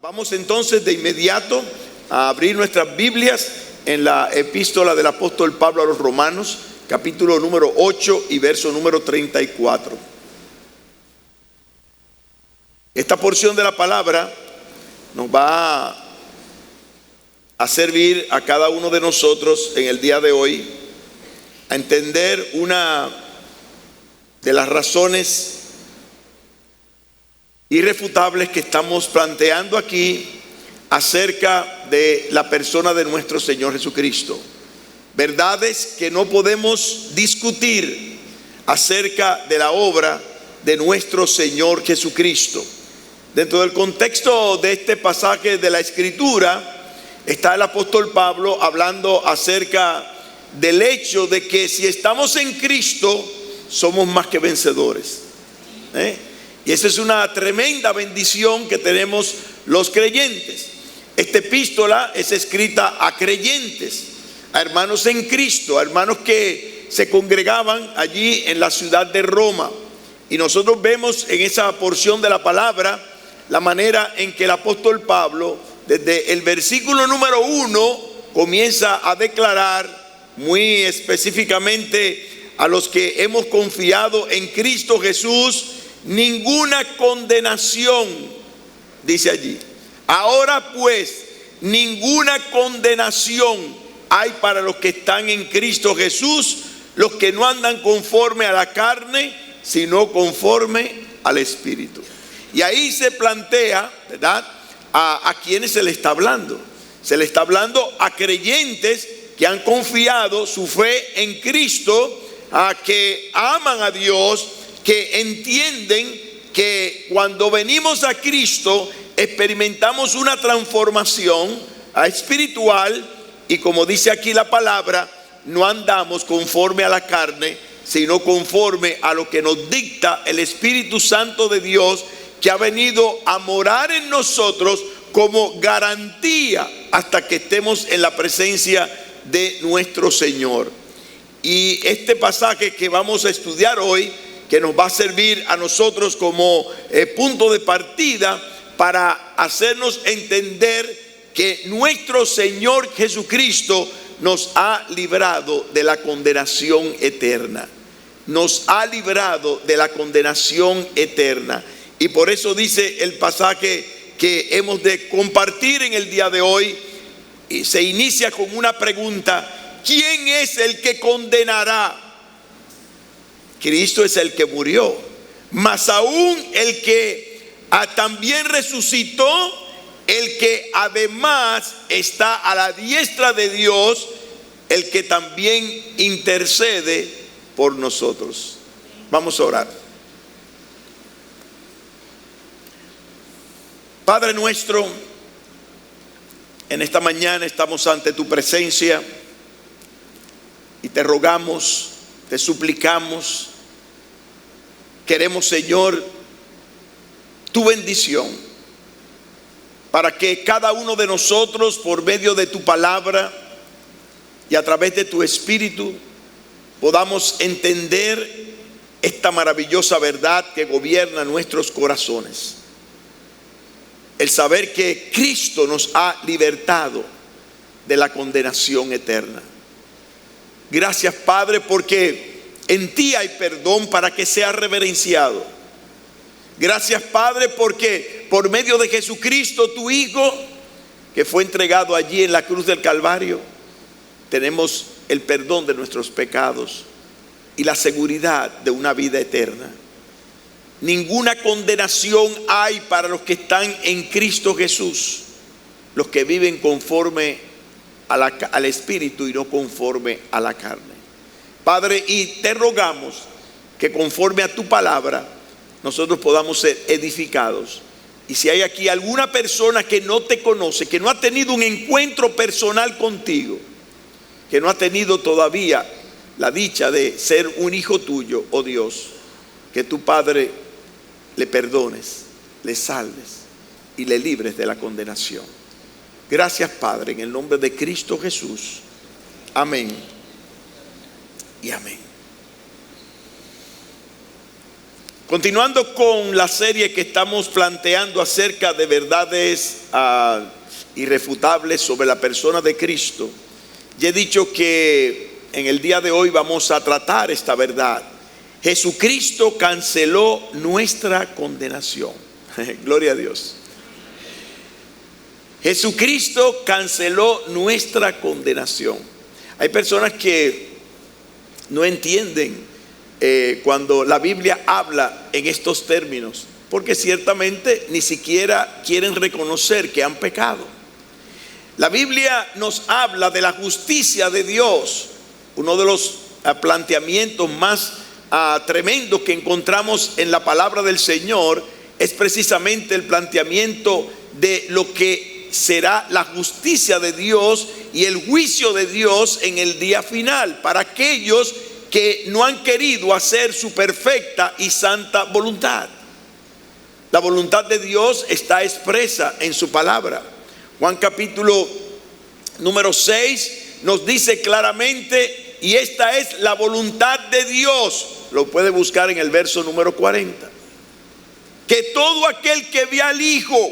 Vamos entonces de inmediato a abrir nuestras Biblias en la epístola del apóstol Pablo a los Romanos, capítulo número 8 y verso número 34. Esta porción de la palabra nos va a servir a cada uno de nosotros en el día de hoy a entender una de las razones irrefutables que estamos planteando aquí acerca de la persona de nuestro Señor Jesucristo. Verdades que no podemos discutir acerca de la obra de nuestro Señor Jesucristo. Dentro del contexto de este pasaje de la Escritura está el apóstol Pablo hablando acerca del hecho de que si estamos en Cristo somos más que vencedores. Y esa es una tremenda bendición que tenemos los creyentes. Esta epístola es escrita a creyentes, a hermanos en Cristo, a hermanos que se congregaban allí en la ciudad de Roma. Y nosotros vemos en esa porción de la palabra la manera en que el apóstol Pablo, desde el versículo número 1, comienza a declarar muy específicamente a los que hemos confiado en Cristo Jesús: ninguna condenación, dice allí. Ahora pues, ninguna condenación hay para los que están en Cristo Jesús, los que no andan conforme a la carne, sino conforme al Espíritu. Y ahí se plantea, ¿verdad?, a quienes se le está hablando. Se le está hablando a creyentes que han confiado su fe en Cristo, a que aman a Dios, que entienden que cuando venimos a Cristo experimentamos una transformación espiritual, y como dice aquí la palabra, no andamos conforme a la carne, sino conforme a lo que nos dicta el Espíritu Santo de Dios, que ha venido a morar en nosotros como garantía hasta que estemos en la presencia de nuestro Señor. Y este pasaje que vamos a estudiar hoy, que nos va a servir a nosotros como punto de partida para hacernos entender que nuestro Señor Jesucristo nos ha librado de la condenación eterna. Nos ha librado de la condenación eterna. Y por eso dice el pasaje que hemos de compartir en el día de hoy, y se inicia con una pregunta: ¿quién es el que condenará? Cristo es el que murió, mas aún el que también resucitó, el que además está a la diestra de Dios, el que también intercede por nosotros. Vamos a orar. Padre nuestro, en esta mañana estamos ante tu presencia y te rogamos, te suplicamos, queremos, Señor, tu bendición para que cada uno de nosotros, por medio de tu palabra y a través de tu Espíritu, podamos entender esta maravillosa verdad que gobierna nuestros corazones. El saber que Cristo nos ha libertado de la condenación eterna. Gracias, Padre, porque en ti hay perdón para que sea reverenciado. Gracias, Padre, porque por medio de Jesucristo, tu Hijo, que fue entregado allí en la cruz del Calvario, tenemos el perdón de nuestros pecados y la seguridad de una vida eterna. Ninguna condenación hay para los que están en Cristo Jesús, los que viven conforme al Espíritu y no conforme a la carne. Padre, y te rogamos que conforme a tu palabra nosotros podamos ser edificados. Y si hay aquí alguna persona que no te conoce, que no ha tenido un encuentro personal contigo, que no ha tenido todavía la dicha de ser un hijo tuyo, oh Dios, que tu Padre le perdones, le salves y le libres de la condenación. Gracias, Padre, en el nombre de Cristo Jesús. Amén y amén. Continuando con la serie que estamos planteando acerca de verdades irrefutables sobre la persona de Cristo, ya he dicho que en el día de hoy vamos a tratar esta verdad. Jesucristo canceló nuestra condenación. Gloria a Dios. Jesucristo canceló nuestra condenación. Hay personas que no entienden cuando la Biblia habla en estos términos, porque ciertamente ni siquiera quieren reconocer que han pecado. La Biblia nos habla de la justicia de Dios. Uno de los planteamientos más tremendos que encontramos en la palabra del Señor es precisamente el planteamiento de lo que será la justicia de Dios y el juicio de Dios en el día final para aquellos que no han querido hacer su perfecta y santa voluntad. La voluntad de Dios está expresa en su palabra. Juan capítulo número 6 nos dice claramente, y esta es la voluntad de Dios. Lo puede buscar en el verso número 40. Que todo aquel que ve al Hijo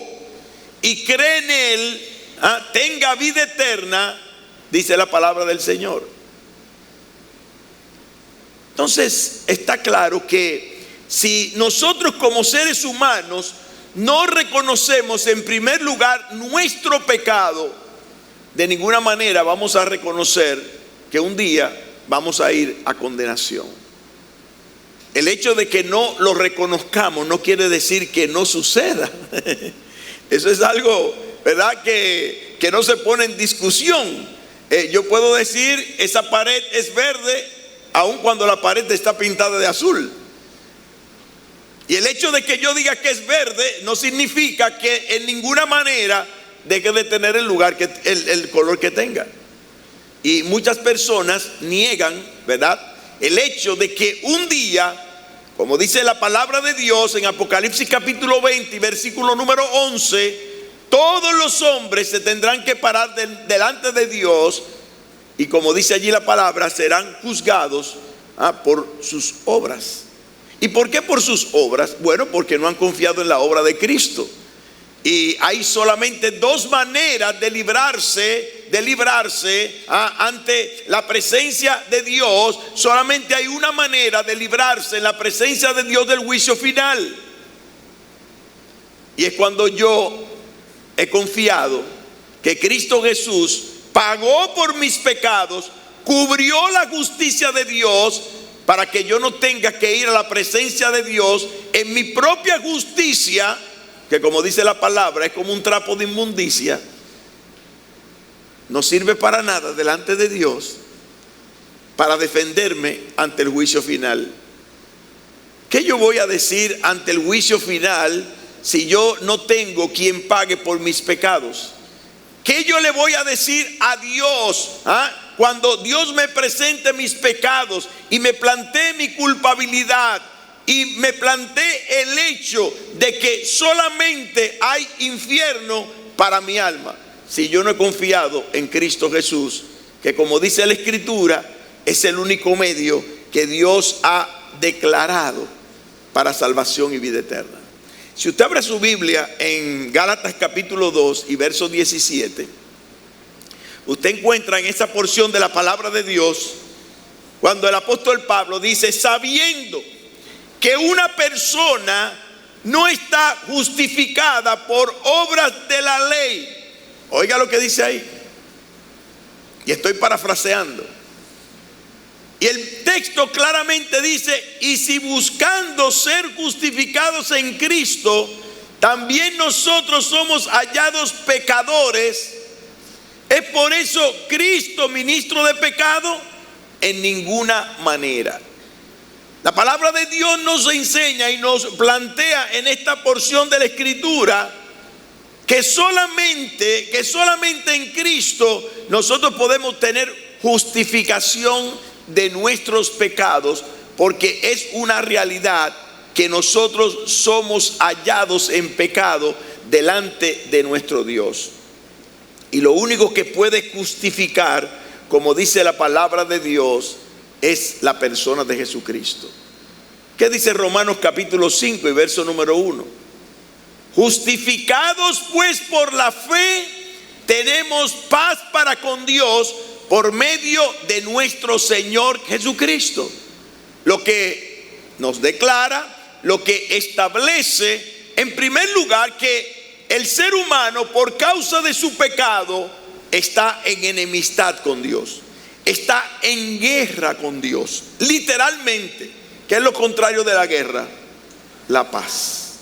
y cree en Él tenga vida eterna, dice la palabra del Señor. Entonces está claro que si nosotros como seres humanos no reconocemos en primer lugar nuestro pecado, de ninguna manera vamos a reconocer que un día vamos a ir a condenación. El hecho de que no lo reconozcamos no quiere decir que no suceda. Eso es algo, ¿verdad?, que no se pone en discusión. Yo puedo decir, esa pared es verde, aun cuando la pared está pintada de azul. Y el hecho de que yo diga que es verde no significa que en ninguna manera deje de tener el lugar el color que tenga. Y muchas personas niegan, ¿verdad?, el hecho de que un día, como dice la palabra de Dios en Apocalipsis capítulo 20, versículo número 11, todos los hombres se tendrán que parar delante de Dios. Y como dice allí la palabra, serán juzgados por sus obras. ¿Y por qué por sus obras? Bueno, porque no han confiado en la obra de Cristo. Y hay solamente dos maneras de librarse ante la presencia de Dios. Solamente hay una manera de librarse en la presencia de Dios del juicio final. Y es cuando yo he confiado que Cristo Jesús pagó por mis pecados, cubrió la justicia de Dios para que yo no tenga que ir a la presencia de Dios en mi propia justicia, que como dice la palabra es como un trapo de inmundicia, no sirve para nada delante de Dios para defenderme ante el juicio final. ¿Qué yo voy a decir ante el juicio final si yo no tengo quien pague por mis pecados? ¿Qué yo le voy a decir a Dios cuando Dios me presente mis pecados y me plantee mi culpabilidad y me plantee el hecho de que solamente hay infierno para mi alma? Si yo no he confiado en Cristo Jesús, que como dice la Escritura, es el único medio que Dios ha declarado para salvación y vida eterna. Si usted abre su Biblia en Gálatas capítulo 2 y verso 17, usted encuentra en esa porción de la palabra de Dios cuando el apóstol Pablo dice, sabiendo que una persona no está justificada por obras de la ley. Oiga lo que dice ahí, y estoy parafraseando. Y el texto claramente dice, y si buscando ser justificados en Cristo, también nosotros somos hallados pecadores, ¿es por eso Cristo ministro de pecado? En ninguna manera. La palabra de Dios nos enseña y nos plantea en esta porción de la Escritura que solamente en Cristo nosotros podemos tener justificación de nuestros pecados, porque es una realidad que nosotros somos hallados en pecado delante de nuestro Dios. Y lo único que puede justificar, como dice la palabra de Dios, es la persona de Jesucristo. ¿Qué dice Romanos capítulo 5 y verso número 1? Justificados pues por la fe, tenemos paz para con Dios por medio de nuestro Señor Jesucristo. Lo que nos declara, lo que establece, en primer lugar, que el ser humano, por causa de su pecado, está en enemistad con Dios, está en guerra con Dios. Literalmente, ¿qué es lo contrario de la guerra? La paz.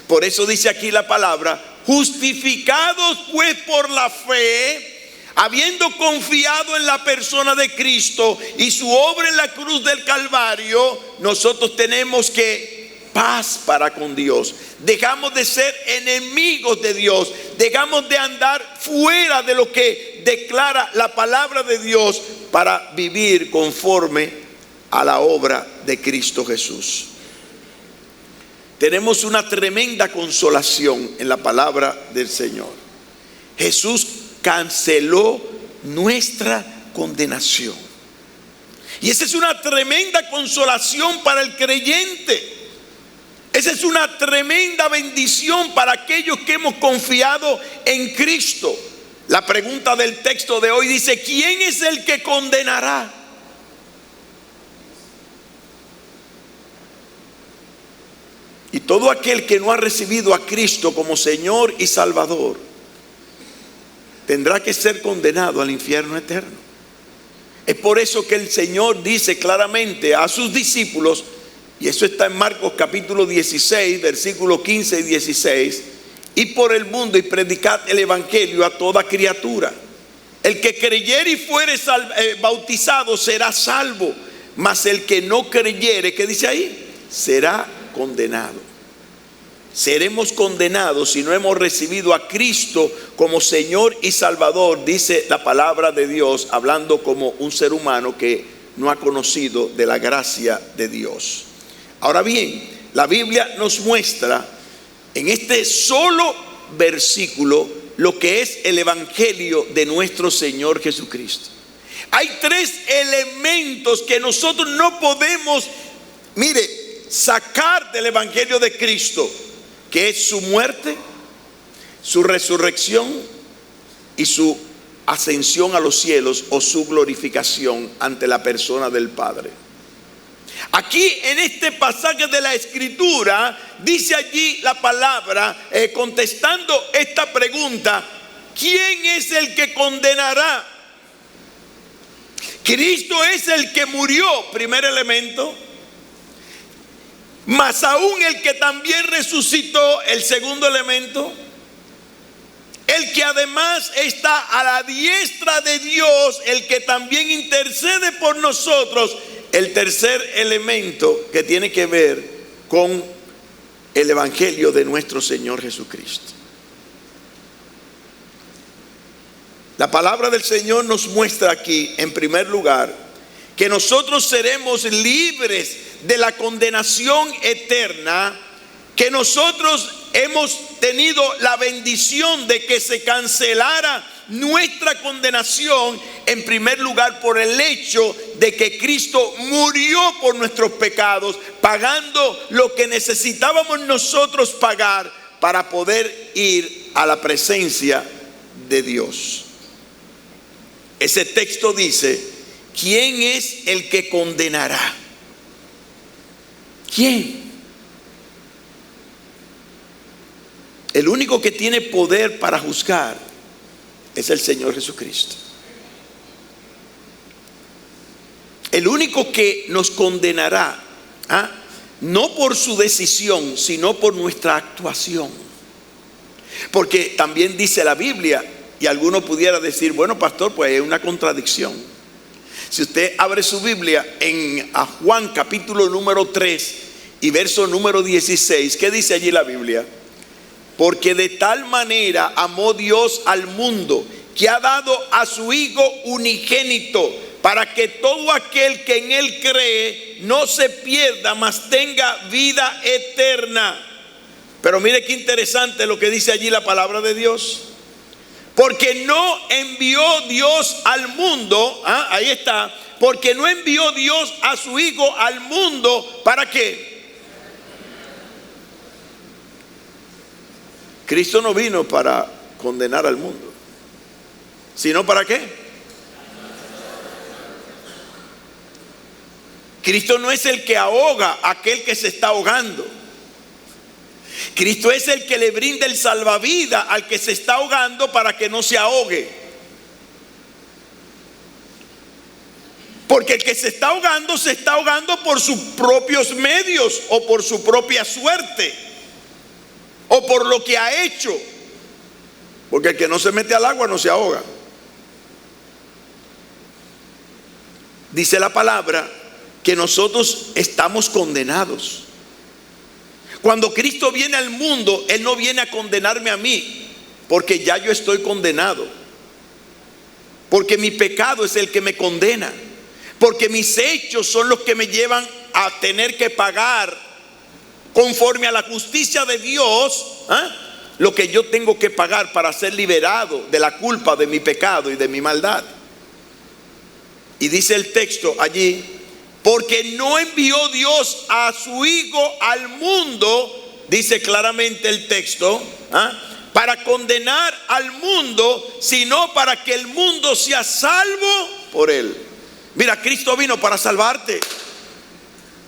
Por eso dice aquí la palabra: justificados pues por la fe, habiendo confiado en la persona de Cristo y su obra en la cruz del Calvario, nosotros tenemos paz para con Dios. Dejamos de ser enemigos de Dios, dejamos de andar fuera de lo que declara la palabra de Dios para vivir conforme a la obra de Cristo Jesús. Tenemos una tremenda consolación en la palabra del Señor. Jesús canceló nuestra condenación. Y esa es una tremenda consolación para el creyente. Esa es una tremenda bendición para aquellos que hemos confiado en Cristo. La pregunta del texto de hoy dice: ¿quién es el que condenará? Y todo aquel que no ha recibido a Cristo como Señor y Salvador tendrá que ser condenado al infierno eterno. Es por eso que el Señor dice claramente a sus discípulos, y eso está en Marcos capítulo 16, versículos 15 y 16: id por el mundo y predicad el evangelio a toda criatura. El que creyere y fuere bautizado será salvo, mas el que no creyere, ¿qué dice ahí? Será condenado. Seremos condenados si no hemos recibido a Cristo como Señor y Salvador, dice la palabra de Dios, hablando como un ser humano que no ha conocido de la gracia de Dios. Ahora bien, la Biblia nos muestra en este solo versículo lo que es el evangelio de nuestro Señor Jesucristo. Hay tres elementos que nosotros no podemos, sacar del evangelio de Cristo, que es su muerte, su resurrección y su ascensión a los cielos, o su glorificación ante la persona del Padre. Aquí en este pasaje de la Escritura dice allí la palabra, contestando esta pregunta: ¿quién es el que condenará? Cristo es el que murió, primer elemento, mas aún el que también resucitó, el segundo elemento, el que además está a la diestra de Dios, el que también intercede por nosotros, el tercer elemento, que tiene que ver con el evangelio de nuestro Señor Jesucristo. La palabra del Señor nos muestra aquí, en primer lugar, que nosotros seremos libres de la condenación eterna, que nosotros hemos tenido la bendición de que se cancelara nuestra condenación, en primer lugar por el hecho de que Cristo murió por nuestros pecados, pagando lo que necesitábamos nosotros pagar para poder ir a la presencia de Dios. Ese texto dice: ¿quién es el que condenará? ¿Quién? El único que tiene poder para juzgar es el Señor Jesucristo. El único que nos condenará, no por su decisión, sino por nuestra actuación. Porque también dice la Biblia, y alguno pudiera decir: bueno, pastor, pues hay una contradicción. Si usted abre su Biblia a Juan capítulo número 3 y verso número 16, ¿qué dice allí la Biblia? Porque de tal manera amó Dios al mundo, que ha dado a su Hijo unigénito, para que todo aquel que en Él cree no se pierda, mas tenga vida eterna. Pero mire qué interesante lo que dice allí la palabra de Dios. Porque no envió Dios al mundo, ahí está, porque no envió Dios a su Hijo al mundo, ¿para qué? Cristo no vino para condenar al mundo, sino ¿para qué? Cristo no es el que ahoga a aquel que se está ahogando. Cristo es el que le brinda el salvavidas al que se está ahogando para que no se ahogue. Porque el que se está ahogando por sus propios medios o por su propia suerte o por lo que ha hecho. Porque el que no se mete al agua no se ahoga. Dice la palabra que nosotros estamos condenados. Cuando Cristo viene al mundo, Él no viene a condenarme a mí, porque ya yo estoy condenado. Porque mi pecado es el que me condena. Porque mis hechos son los que me llevan a tener que pagar conforme a la justicia de Dios, lo que yo tengo que pagar para ser liberado de la culpa de mi pecado y de mi maldad. Y dice el texto allí: porque no envió Dios a su Hijo al mundo, dice claramente el texto, para condenar al mundo, sino para que el mundo sea salvo por él. Mira, Cristo vino para salvarte.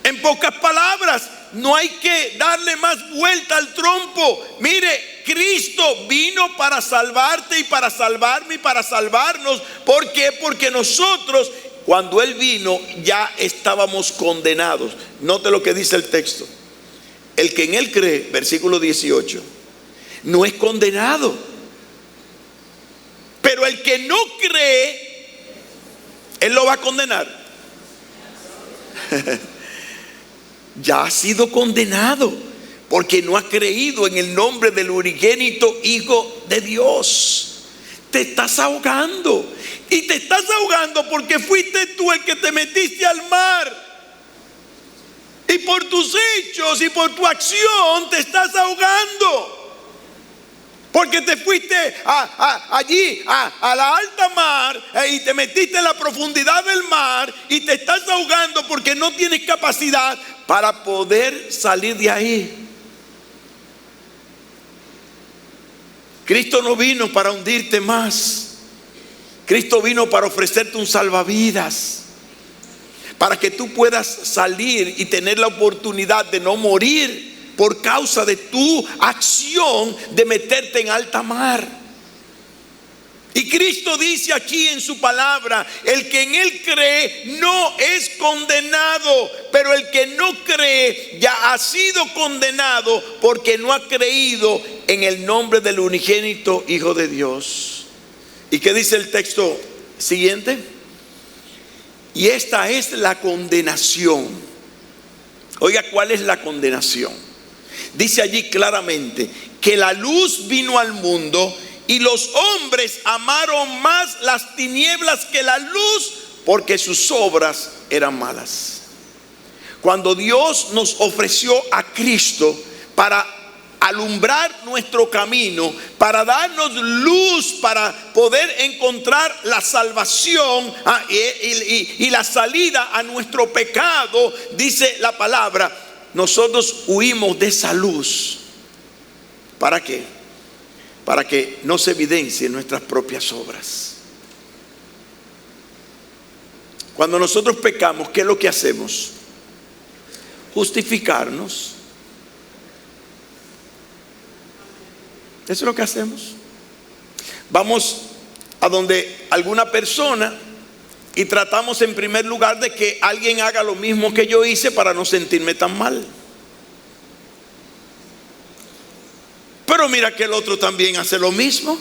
En pocas palabras, no hay que darle más vuelta al trompo. Mire, Cristo vino para salvarte y para salvarme y para salvarnos. ¿Por qué? Porque nosotros, cuando Él vino, ya estábamos condenados. Note lo que dice el texto: el que en Él cree, versículo 18, no es condenado. Pero el que no cree, Él lo va a condenar. Ya ha sido condenado porque no ha creído en el nombre del unigénito Hijo de Dios. Te estás ahogando. Y te estás ahogando porque fuiste tú el que te metiste al mar. Y por tus hechos y por tu acción te estás ahogando. Porque te fuiste allí a la alta mar y te metiste en la profundidad del mar y te estás ahogando porque no tienes capacidad para poder salir de ahí. Cristo no vino para hundirte más. Cristo vino para ofrecerte un salvavidas, para que tú puedas salir y tener la oportunidad de no morir por causa de tu acción de meterte en alta mar. Y Cristo dice aquí en su palabra: el que en Él cree no es condenado, pero el que no cree ya ha sido condenado porque no ha creído en el nombre del unigénito Hijo de Dios. ¿Y qué dice el texto siguiente? Y esta es la condenación. Oiga, ¿cuál es la condenación? Dice allí claramente que la luz vino al mundo y los hombres amaron más las tinieblas que la luz porque sus obras eran malas. Cuando Dios nos ofreció a Cristo para alumbrar nuestro camino, para darnos luz, para poder encontrar la salvación y la salida a nuestro pecado, dice la palabra, nosotros huimos de esa luz. ¿Para qué? Para que no se evidencien nuestras propias obras. Cuando nosotros pecamos, ¿qué es lo que hacemos? Justificarnos. Eso es lo que hacemos. Vamos a donde alguna persona y tratamos en primer lugar de que alguien haga lo mismo que yo hice para no sentirme tan mal. Pero mira que el otro también hace lo mismo.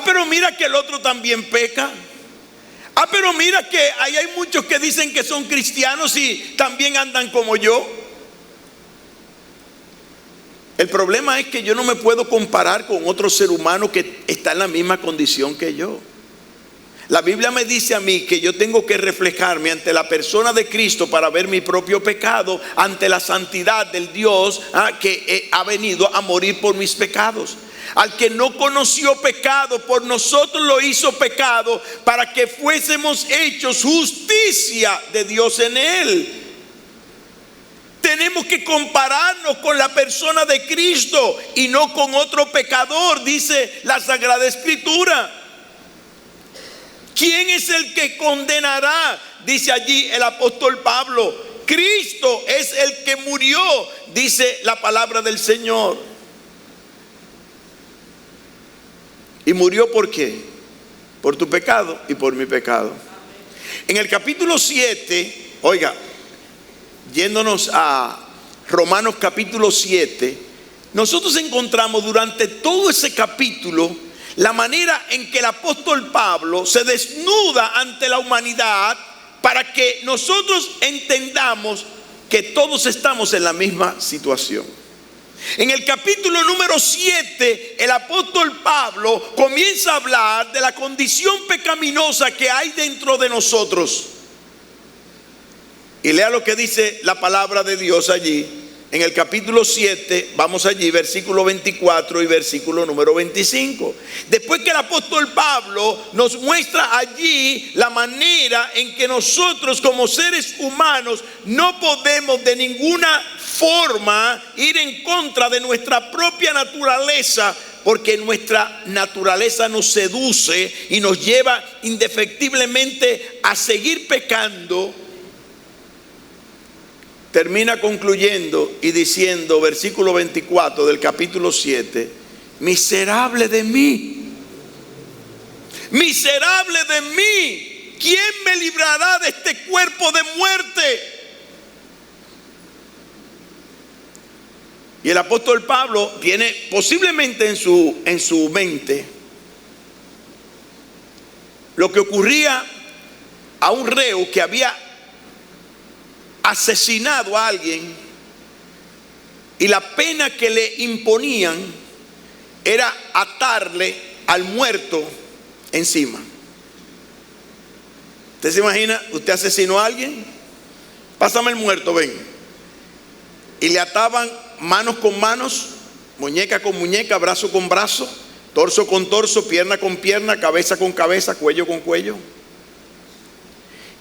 Pero mira que el otro también peca. Pero mira que ahí hay muchos que dicen que son cristianos y también andan como yo. El problema es que yo no me puedo comparar con otro ser humano que está en la misma condición que yo. La Biblia me dice a mí que yo tengo que reflejarme ante la persona de Cristo para ver mi propio pecado, ante la santidad del Dios que ha venido a morir por mis pecados. Al que no conoció pecado, por nosotros lo hizo pecado para que fuésemos hechos justicia de Dios en él. Tenemos que compararnos con la persona de Cristo y no con otro pecador, dice la Sagrada Escritura. ¿Quién es el que condenará? Dice allí el apóstol Pablo. Cristo es el que murió, dice la palabra del Señor. ¿Y murió por qué? Por tu pecado y por mi pecado. En el capítulo 7, oiga, yéndonos a Romanos capítulo 7, nosotros encontramos durante todo ese capítulo la manera en que el apóstol Pablo se desnuda ante la humanidad para que nosotros entendamos que todos estamos en la misma situación. En el capítulo número 7, el apóstol Pablo comienza a hablar de la condición pecaminosa que hay dentro de nosotros. Y lea lo que dice la palabra de Dios allí. En el capítulo 7, vamos allí, versículo 24 y versículo número 25. Después que el apóstol Pablo nos muestra allí la manera en que nosotros como seres humanos no podemos de ninguna forma ir en contra de nuestra propia naturaleza, porque nuestra naturaleza nos seduce y nos lleva indefectiblemente a seguir pecando. Termina concluyendo y diciendo, versículo 24 del capítulo 7, miserable de mí, miserable de mí, ¿quién me librará de este cuerpo de muerte? Y el apóstol Pablo tiene posiblemente en su mente lo que ocurría a un reo que había asesinado a alguien y la pena que le imponían era atarle al muerto encima. ¿Usted se imagina? Usted asesinó a alguien, pásame el muerto, ven. Y le ataban manos con manos, muñeca con muñeca, brazo con brazo, torso con torso, pierna con pierna, cabeza con cabeza, cuello con cuello.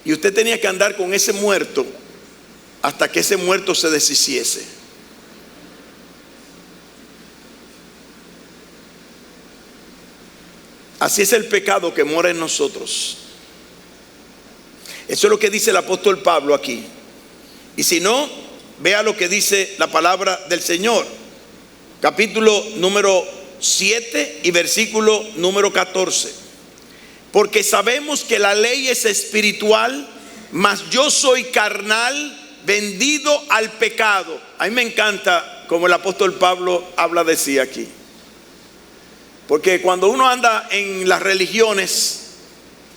Y usted tenía que andar con ese muerto hasta que ese muerto se deshiciese. Así es el pecado que mora en nosotros. Eso es lo que dice el apóstol Pablo aquí. Y si no, vea lo que dice la palabra del Señor. Capítulo número 7 y versículo número 14. Porque sabemos que la ley es espiritual, mas yo soy carnal, vendido al pecado. A mí me encanta como el apóstol Pablo habla de sí aquí. Porque cuando uno anda en las religiones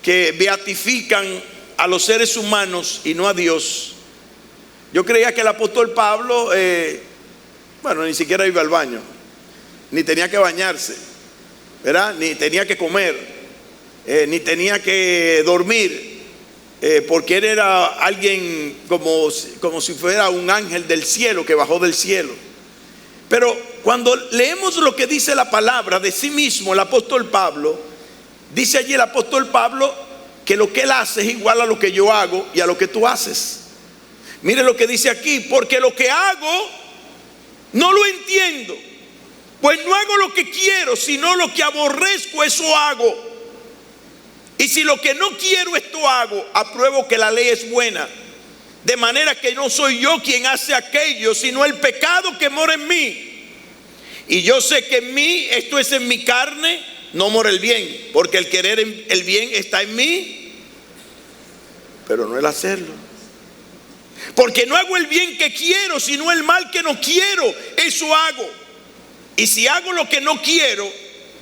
que beatifican a los seres humanos y no a Dios, yo creía que el apóstol Pablo, ni siquiera iba al baño, ni tenía que bañarse, ¿verdad? Ni tenía que comer, ni tenía que dormir. Porque él era alguien como si fuera un ángel del cielo que bajó del cielo. Pero cuando leemos lo que dice la palabra de sí mismo el apóstol Pablo, dice allí el apóstol Pablo que lo que él hace es igual a lo que yo hago y a lo que tú haces. Mire lo que dice aquí: porque lo que hago no lo entiendo, pues no hago lo que quiero, sino lo que aborrezco, eso hago. Y si lo que no quiero esto hago, apruebo que la ley es buena. De manera que no soy yo quien hace aquello, sino el pecado que mora en mí. Y yo sé que en mí, esto es en mi carne, no mora el bien. Porque el querer el bien está en mí, pero no el hacerlo. Porque no hago el bien que quiero, sino el mal que no quiero, eso hago. Y si hago lo que no quiero,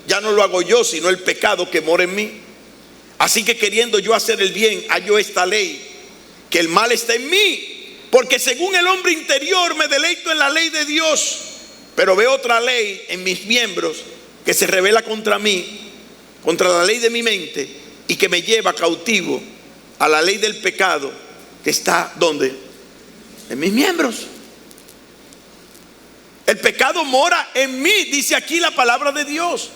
ya no lo hago yo, sino el pecado que mora en mí. Así que queriendo yo hacer el bien, hallo esta ley, que el mal está en mí. Porque según el hombre interior me deleito en la ley de Dios, pero veo otra ley en mis miembros que se revela contra mí, contra la ley de mi mente, y que me lleva cautivo a la ley del pecado que está ¿dónde? En mis miembros. El pecado mora en mí, dice aquí la palabra de Dios.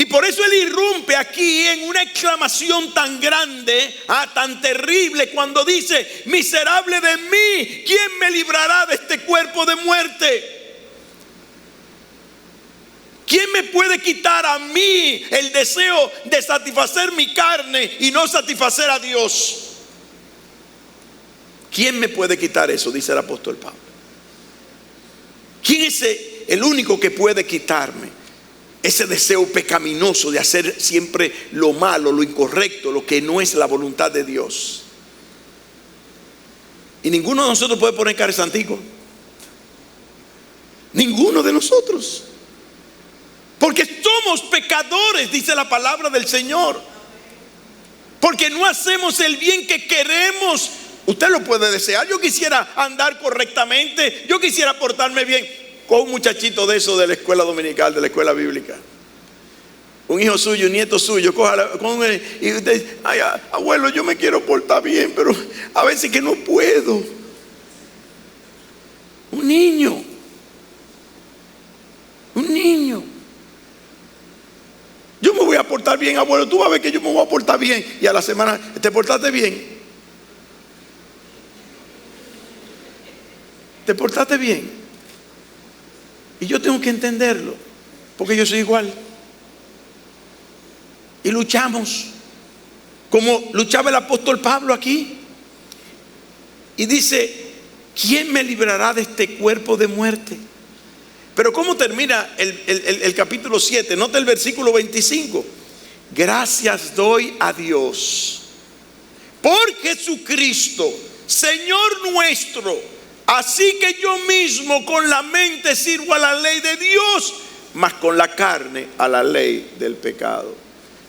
Y por eso Él irrumpe aquí en una exclamación tan grande, tan terrible, cuando dice: miserable de mí, ¿quién me librará de este cuerpo de muerte? ¿Quién me puede quitar a mí el deseo de satisfacer mi carne y no satisfacer a Dios? ¿Quién me puede quitar eso? Dice el apóstol Pablo. ¿Quién es el único que puede quitarme ese deseo pecaminoso de hacer siempre lo malo, lo incorrecto, lo que no es la voluntad de Dios? Y ninguno de nosotros puede poner cara de santico. Ninguno de nosotros. Porque somos pecadores, dice la palabra del Señor. Porque no hacemos el bien que queremos. Usted lo puede desear. Yo quisiera andar correctamente. Yo quisiera portarme bien. Con un muchachito de eso de la escuela dominical, de la escuela bíblica. Un hijo suyo, un nieto suyo, y usted dice: ay, abuelo, yo me quiero portar bien, pero a veces que no puedo. Un niño. Yo me voy a portar bien, abuelo. Tú vas a ver que yo me voy a portar bien. Y a la semana: ¿te portaste bien? ¿Te portaste bien? Y yo tengo que entenderlo, porque yo soy igual. Y luchamos como luchaba el apóstol Pablo aquí. Y dice: ¿quién me librará de este cuerpo de muerte? Pero ¿cómo termina el capítulo 7? Nota el versículo 25. Gracias doy a Dios por Jesucristo, Señor nuestro. Así que yo mismo con la mente sirvo a la ley de Dios, mas con la carne a la ley del pecado.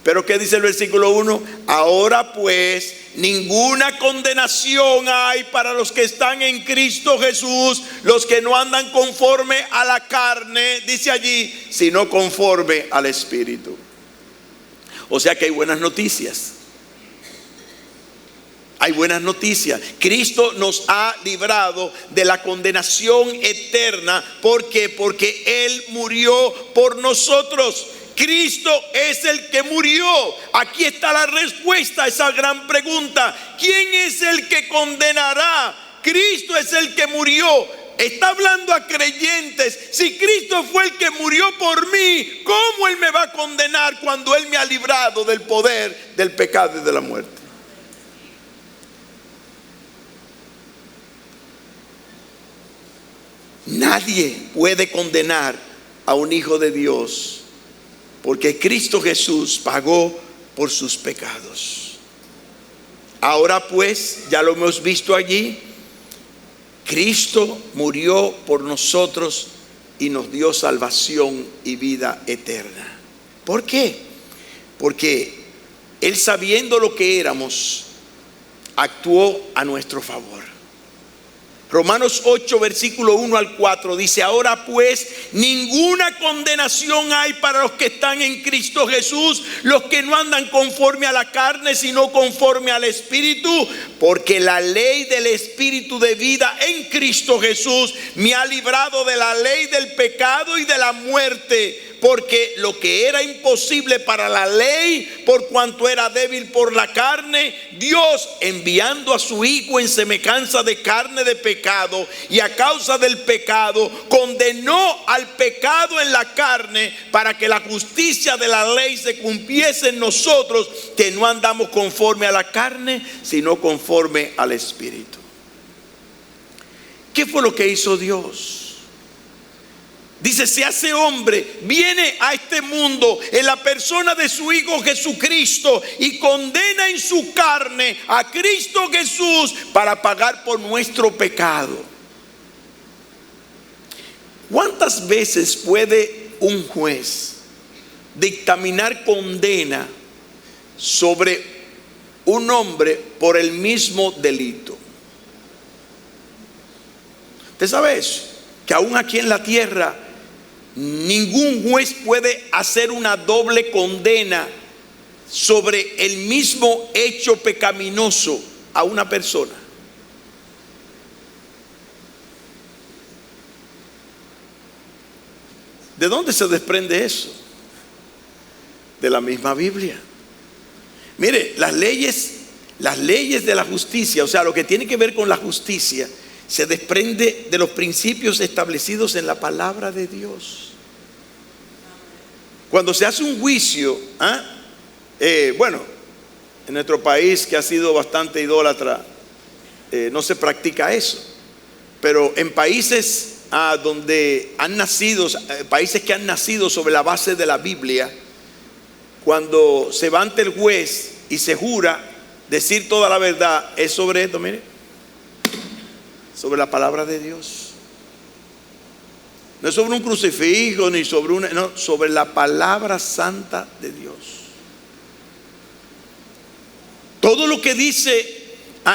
Pero ¿qué dice el versículo 1? Ahora pues ninguna condenación hay para los que están en Cristo Jesús, los que no andan conforme a la carne, dice allí, sino conforme al Espíritu. O sea que hay buenas noticias. Hay buenas noticias. Cristo nos ha librado de la condenación eterna. ¿Por qué? Porque Él murió por nosotros. Cristo es el que murió. Aquí está la respuesta a esa gran pregunta. ¿Quién es el que condenará? Cristo es el que murió. Está hablando a creyentes. Si Cristo fue el que murió por mí, ¿cómo Él me va a condenar cuando Él me ha librado del poder del pecado y de la muerte? Nadie puede condenar a un hijo de Dios, porque Cristo Jesús pagó por sus pecados. Ahora pues, ya lo hemos visto allí, Cristo murió por nosotros y nos dio salvación y vida eterna. ¿Por qué? Porque Él, sabiendo lo que éramos, actuó a nuestro favor. Romanos 8, versículo 1 al 4 dice: ahora pues ninguna condenación hay para los que están en Cristo Jesús, los que no andan conforme a la carne, sino conforme al Espíritu, porque la ley del Espíritu de vida en Cristo Jesús me ha librado de la ley del pecado y de la muerte. Porque lo que era imposible para la ley, por cuanto era débil por la carne, Dios, enviando a su Hijo en semejanza de carne de pecado, y a causa del pecado, condenó al pecado en la carne, para que la justicia de la ley se cumpliese en nosotros, que no andamos conforme a la carne, sino conforme al Espíritu. ¿Qué fue lo que hizo Dios? Dice: se hace hombre, viene a este mundo en la persona de su Hijo Jesucristo y condena en su carne a Cristo Jesús para pagar por nuestro pecado. ¿Cuántas veces puede un juez dictaminar condena sobre un hombre por el mismo delito? ¿Usted sabe eso? Que aún aquí en la tierra ningún juez puede hacer una doble condena sobre el mismo hecho pecaminoso a una persona. ¿De dónde se desprende eso? de la misma Biblia. Mire, las leyes de la justicia, o sea, lo que tiene que ver con la justicia, se desprende de los principios establecidos en la palabra de Dios. Cuando se hace un juicio, bueno, en nuestro país, que ha sido bastante idólatra, no se practica eso. Pero en países donde han nacido, países que han nacido sobre la base de la Biblia, cuando se va ante el juez y se jura decir toda la verdad, es sobre esto, mire, sobre la palabra de Dios. No es sobre un crucifijo ni sobre no, sobre la palabra santa de Dios. Todo lo que dice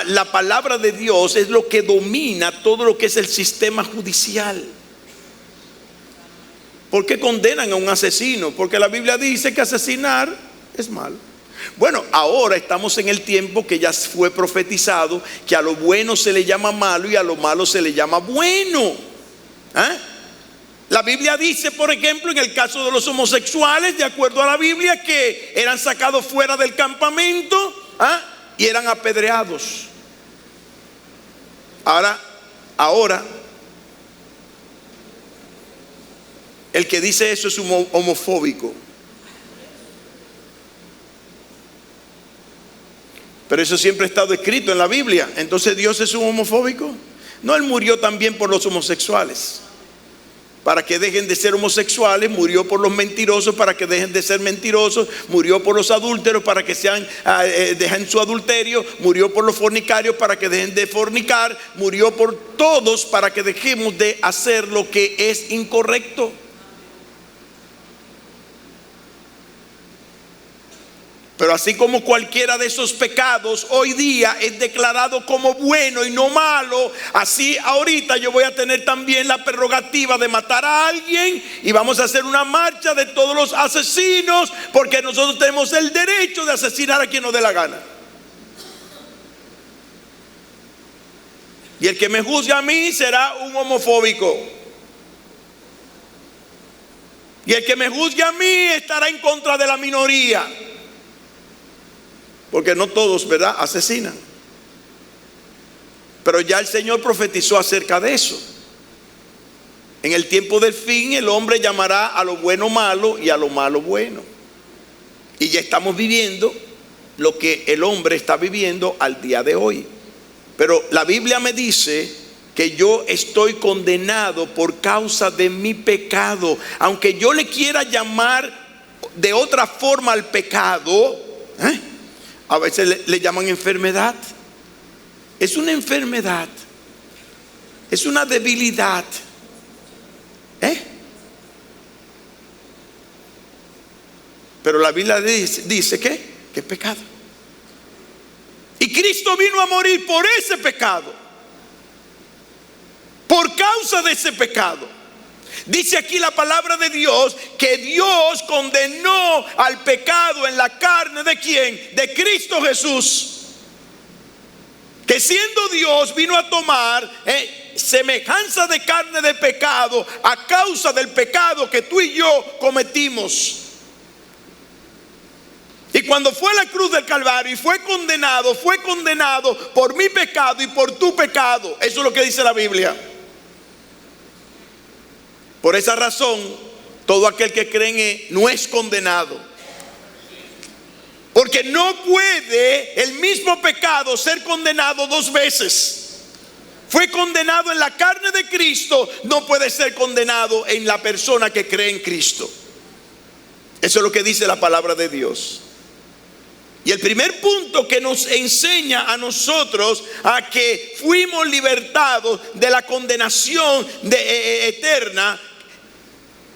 la palabra de Dios es lo que domina todo lo que es el sistema judicial. ¿Por qué condenan a un asesino? Porque la Biblia dice que asesinar es malo. Bueno, ahora estamos en el tiempo que ya fue profetizado que a lo bueno se le llama malo y a lo malo se le llama bueno. La Biblia dice, por ejemplo, en el caso de los homosexuales, de acuerdo a la Biblia, que eran sacados fuera del campamento y eran apedreados. Ahora, el que dice eso es un homofóbico. Pero eso siempre ha estado escrito en la Biblia. Entonces, ¿Dios es un homofóbico? No, Él murió también por los homosexuales, para que dejen de ser homosexuales. Murió por los mentirosos, para que dejen de ser mentirosos. Murió por los adúlteros, para que dejen su adulterio. Murió por los fornicarios, para que dejen de fornicar. Murió por todos, para que dejemos de hacer lo que es incorrecto. Pero así como cualquiera de esos pecados hoy día es declarado como bueno y no malo, así ahorita yo voy a tener también la prerrogativa de matar a alguien y vamos a hacer una marcha de todos los asesinos, porque nosotros tenemos el derecho de asesinar a quien nos dé la gana. Y el que me juzgue a mí será un homofóbico. Y el que me juzgue a mí estará en contra de la minoría. Porque no todos, ¿verdad?, asesinan. Pero ya el Señor profetizó acerca de eso. En el tiempo del fin el hombre llamará a lo bueno malo y a lo malo bueno. Y ya estamos viviendo lo que el hombre está viviendo al día de hoy. Pero la Biblia me dice que yo estoy condenado por causa de mi pecado. Aunque yo le quiera llamar de otra forma al pecado, a veces le llaman enfermedad. Es una enfermedad. Es una debilidad. Pero la Biblia dice que es pecado. Y Cristo vino a morir por ese pecado. Por causa de ese pecado. Dice aquí la palabra de Dios que Dios condenó al pecado en la carne ¿de quién? De Cristo Jesús, que siendo Dios vino a tomar semejanza de carne de pecado a causa del pecado que tú y yo cometimos. Y cuando fue a la cruz del Calvario y fue condenado por mi pecado y por tu pecado. Eso es lo que dice la Biblia. Por esa razón, todo aquel que cree en Él no es condenado. Porque no puede el mismo pecado ser condenado dos veces. Fue condenado en la carne de Cristo, no puede ser condenado en la persona que cree en Cristo. Eso es lo que dice la palabra de Dios. Y el primer punto que nos enseña a nosotros a que fuimos libertados de la condenación eterna,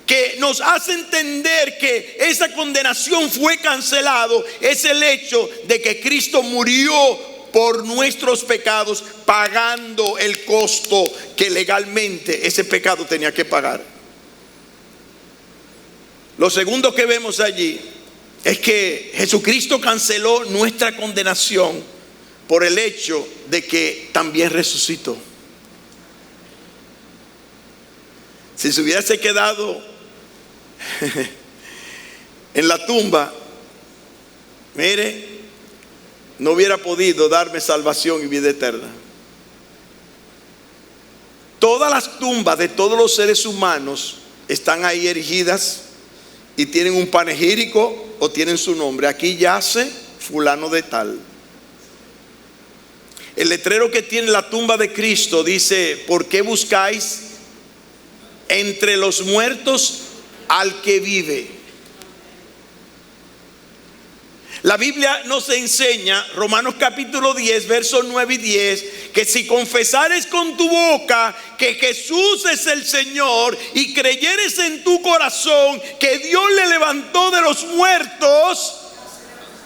que nos hace entender que esa condenación fue cancelado, es el hecho de que Cristo murió por nuestros pecados, pagando el costo que legalmente ese pecado tenía que pagar. Lo segundo que vemos allí es que Jesucristo canceló nuestra condenación por el hecho de que también resucitó. Si se hubiese quedado en la tumba, mire, no hubiera podido darme salvación y vida eterna. Todas las tumbas de todos los seres humanos están ahí erigidas y tienen un panegírico o tienen su nombre. Aquí yace fulano de tal. El letrero que tiene la tumba de Cristo dice: ¿por qué buscáis entre los muertos al que vive? La Biblia nos enseña, Romanos capítulo 10, versos 9 y 10, que si confesares con tu boca que Jesús es el Señor y creyeres en tu corazón que Dios le levantó de los muertos,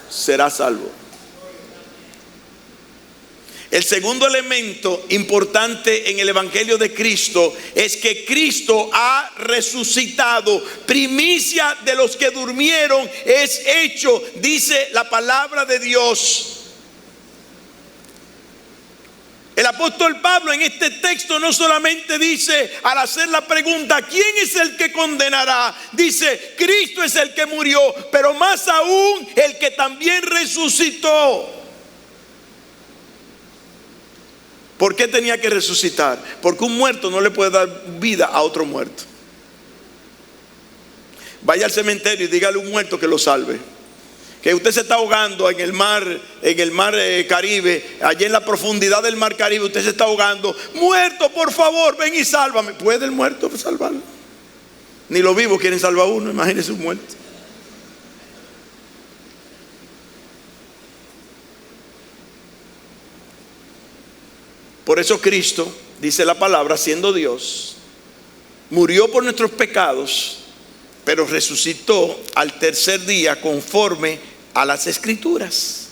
serás salvo. El segundo elemento importante en el Evangelio de Cristo es que Cristo ha resucitado. Primicia de los que durmieron es hecho, dice la palabra de Dios. El apóstol Pablo en este texto no solamente dice, al hacer la pregunta, ¿quién es el que condenará? Dice, Cristo es el que murió, pero más aún el que también resucitó. ¿Por qué tenía que resucitar? Porque un muerto no le puede dar vida a otro muerto. Vaya al cementerio y dígale a un muerto que lo salve. Que usted se está ahogando en el mar Caribe, allí en la profundidad del mar Caribe, usted se está ahogando. Muerto, por favor, ven y sálvame. ¿Puede el muerto salvarlo? Ni los vivos quieren salvar a uno, imagínese un muerto. Por eso Cristo, dice la palabra, siendo Dios, murió por nuestros pecados, pero resucitó al tercer día conforme a las Escrituras.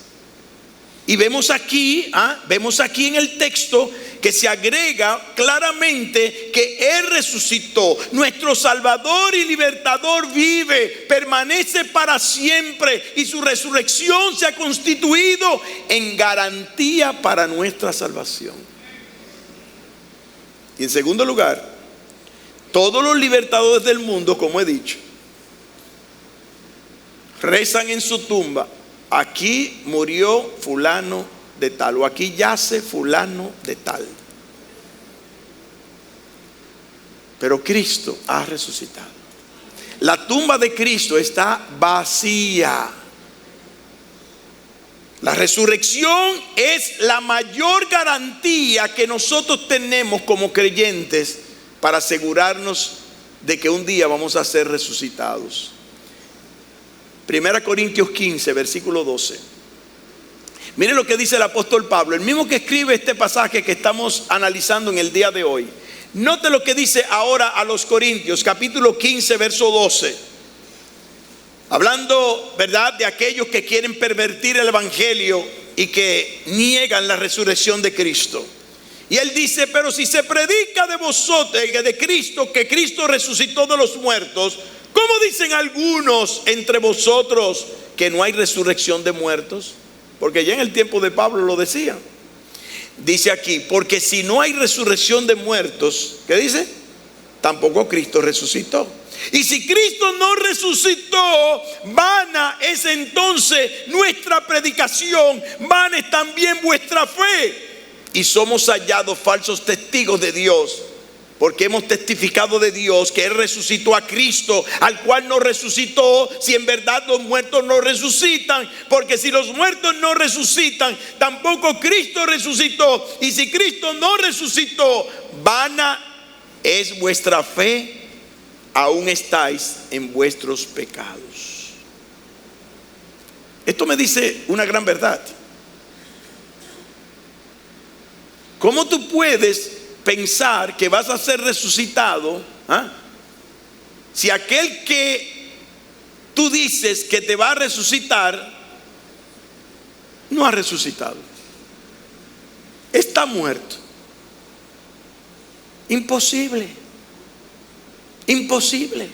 Y vemos aquí en el texto que se agrega claramente que Él resucitó. Nuestro Salvador y Libertador vive, permanece para siempre, y su resurrección se ha constituido en garantía para nuestra salvación. Y en segundo lugar, todos los libertadores del mundo, como he dicho, rezan en su tumba: aquí murió fulano de tal, o aquí yace fulano de tal. Pero Cristo ha resucitado. La tumba de Cristo está vacía. La resurrección es la mayor garantía que nosotros tenemos como creyentes para asegurarnos de que un día vamos a ser resucitados. 1 Corintios 15, versículo 12. Miren lo que dice el apóstol Pablo, el mismo que escribe este pasaje que estamos analizando en el día de hoy. Note lo que dice ahora a los Corintios, capítulo 15, verso 12. Hablando, ¿verdad?, de aquellos que quieren pervertir el evangelio y que niegan la resurrección de Cristo. Y él dice: pero si se predica de vosotros, de Cristo, que Cristo resucitó de los muertos, ¿cómo dicen algunos entre vosotros que no hay resurrección de muertos? Porque ya en el tiempo de Pablo lo decían. Dice aquí: porque si no hay resurrección de muertos, ¿qué dice? Tampoco Cristo resucitó. Y si Cristo no resucitó, vana es entonces nuestra predicación, vana es también vuestra fe. Y somos hallados falsos testigos de Dios, porque hemos testificado de Dios que Él resucitó a Cristo, al cual no resucitó, si en verdad los muertos no resucitan. Porque si los muertos no resucitan, tampoco Cristo resucitó. Y si Cristo no resucitó, vana es vuestra fe, aún estáis en vuestros pecados. Esto me dice una gran verdad. ¿Cómo tú puedes pensar que vas a ser resucitado si aquel que tú dices que te va a resucitar no ha resucitado? Está muerto. Imposible. Imposible.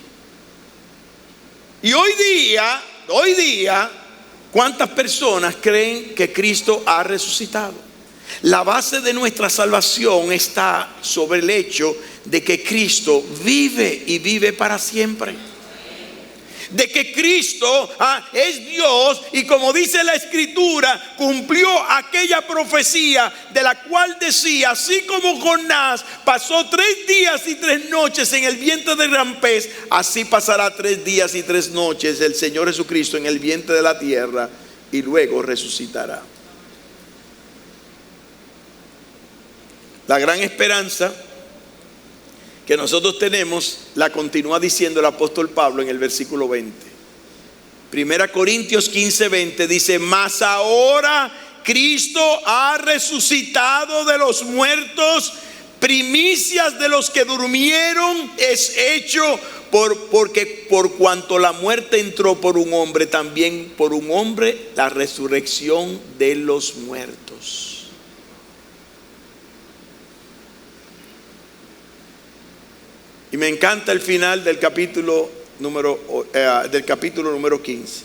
Y hoy día, ¿cuántas personas creen que Cristo ha resucitado? La base de nuestra salvación está sobre el hecho de que Cristo vive y vive para siempre. de que Cristo es Dios, y como dice la Escritura, cumplió aquella profecía de la cual decía: así como Jonás pasó 3 días y 3 noches en el vientre del gran pez, así pasará 3 días y 3 noches el Señor Jesucristo en el vientre de la tierra, y luego resucitará. La gran esperanza que nosotros tenemos la continúa diciendo el apóstol Pablo en el versículo 20. 1 Corintios 15:20 dice: mas ahora Cristo ha resucitado de los muertos, primicias de los que durmieron es hecho, porque por cuanto la muerte entró por un hombre, también por un hombre la resurrección de los muertos. Y me encanta el final del capítulo número 15.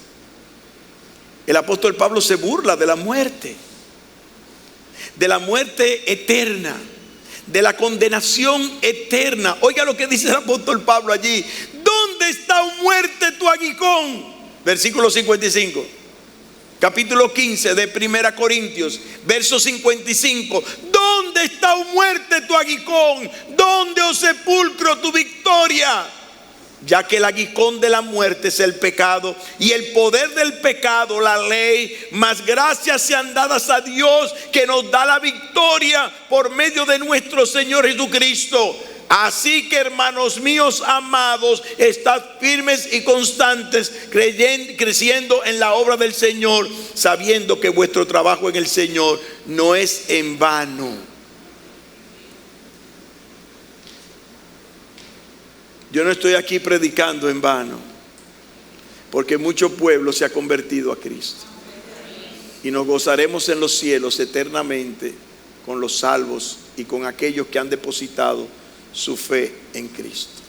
El apóstol Pablo se burla de la muerte eterna, de la condenación eterna. Oiga lo que dice el apóstol Pablo allí: ¿dónde está, oh muerte, tu aguijón? Versículo 55. Capítulo 15 de 1 Corintios, verso 55. ¿Dónde está, oh muerte, tu aguijón? ¿Dónde, oh sepulcro, tu victoria? Ya que el aguijón de la muerte es el pecado, y el poder del pecado la ley, mas gracias sean dadas a Dios que nos da la victoria por medio de nuestro Señor Jesucristo. Así que, hermanos míos amados, estad firmes y constantes, creciendo en la obra del Señor, sabiendo que vuestro trabajo en el Señor no es en vano. Yo no estoy aquí predicando en vano, porque mucho pueblo se ha convertido a Cristo, y nos gozaremos en los cielos eternamente con los salvos y con aquellos que han depositado su fe en Cristo.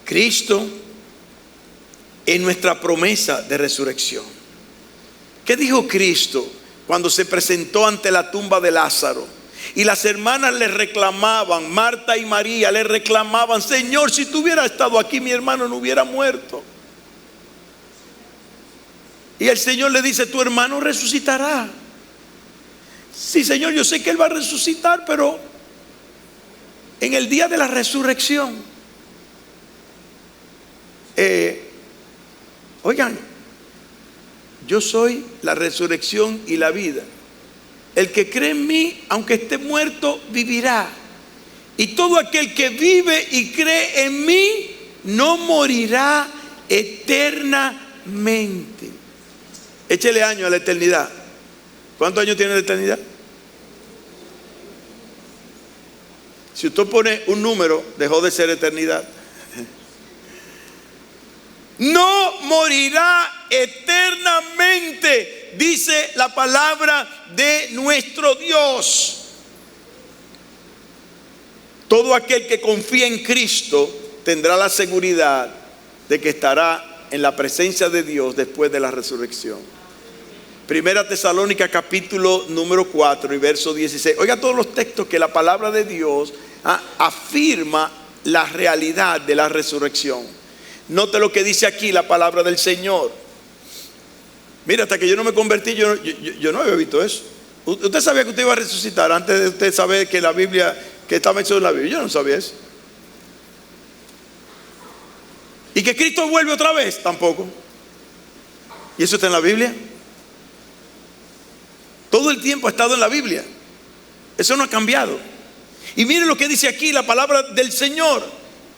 Cristo es nuestra promesa de resurrección. ¿Qué dijo Cristo cuando se presentó ante la tumba de Lázaro? Y las hermanas le reclamaban, Marta y María le reclamaban: Señor, si tú hubieras estado aquí, mi hermano no hubiera muerto. Y el Señor le dice: tu hermano resucitará. Sí, Señor, yo sé que él va a resucitar, pero en el día de la resurrección. Oigan, yo soy la resurrección y la vida. El que cree en mí, aunque esté muerto, vivirá. Y todo aquel que vive y cree en mí no morirá eternamente. Échele años a la eternidad. ¿Cuántos años tiene la eternidad? Si usted pone un número, dejó de ser eternidad. No morirá eternamente, dice la palabra de nuestro Dios. Todo aquel que confía en Cristo tendrá la seguridad de que estará en la presencia de Dios después de la resurrección. Primera Tesalónica capítulo número 4 y verso 16. Oiga todos los textos que la palabra de Dios afirma la realidad de la resurrección. Note lo que dice aquí la palabra del Señor. Mira, hasta que yo no me convertí, yo no había visto eso. Usted sabía que usted iba a resucitar antes de usted saber que la Biblia, que estaba hecho en la Biblia. Yo no sabía eso. Y que Cristo vuelve otra vez, tampoco. ¿Y eso está en la Biblia? Todo el tiempo ha estado en la Biblia. Eso no ha cambiado. Y miren lo que dice aquí la palabra del Señor: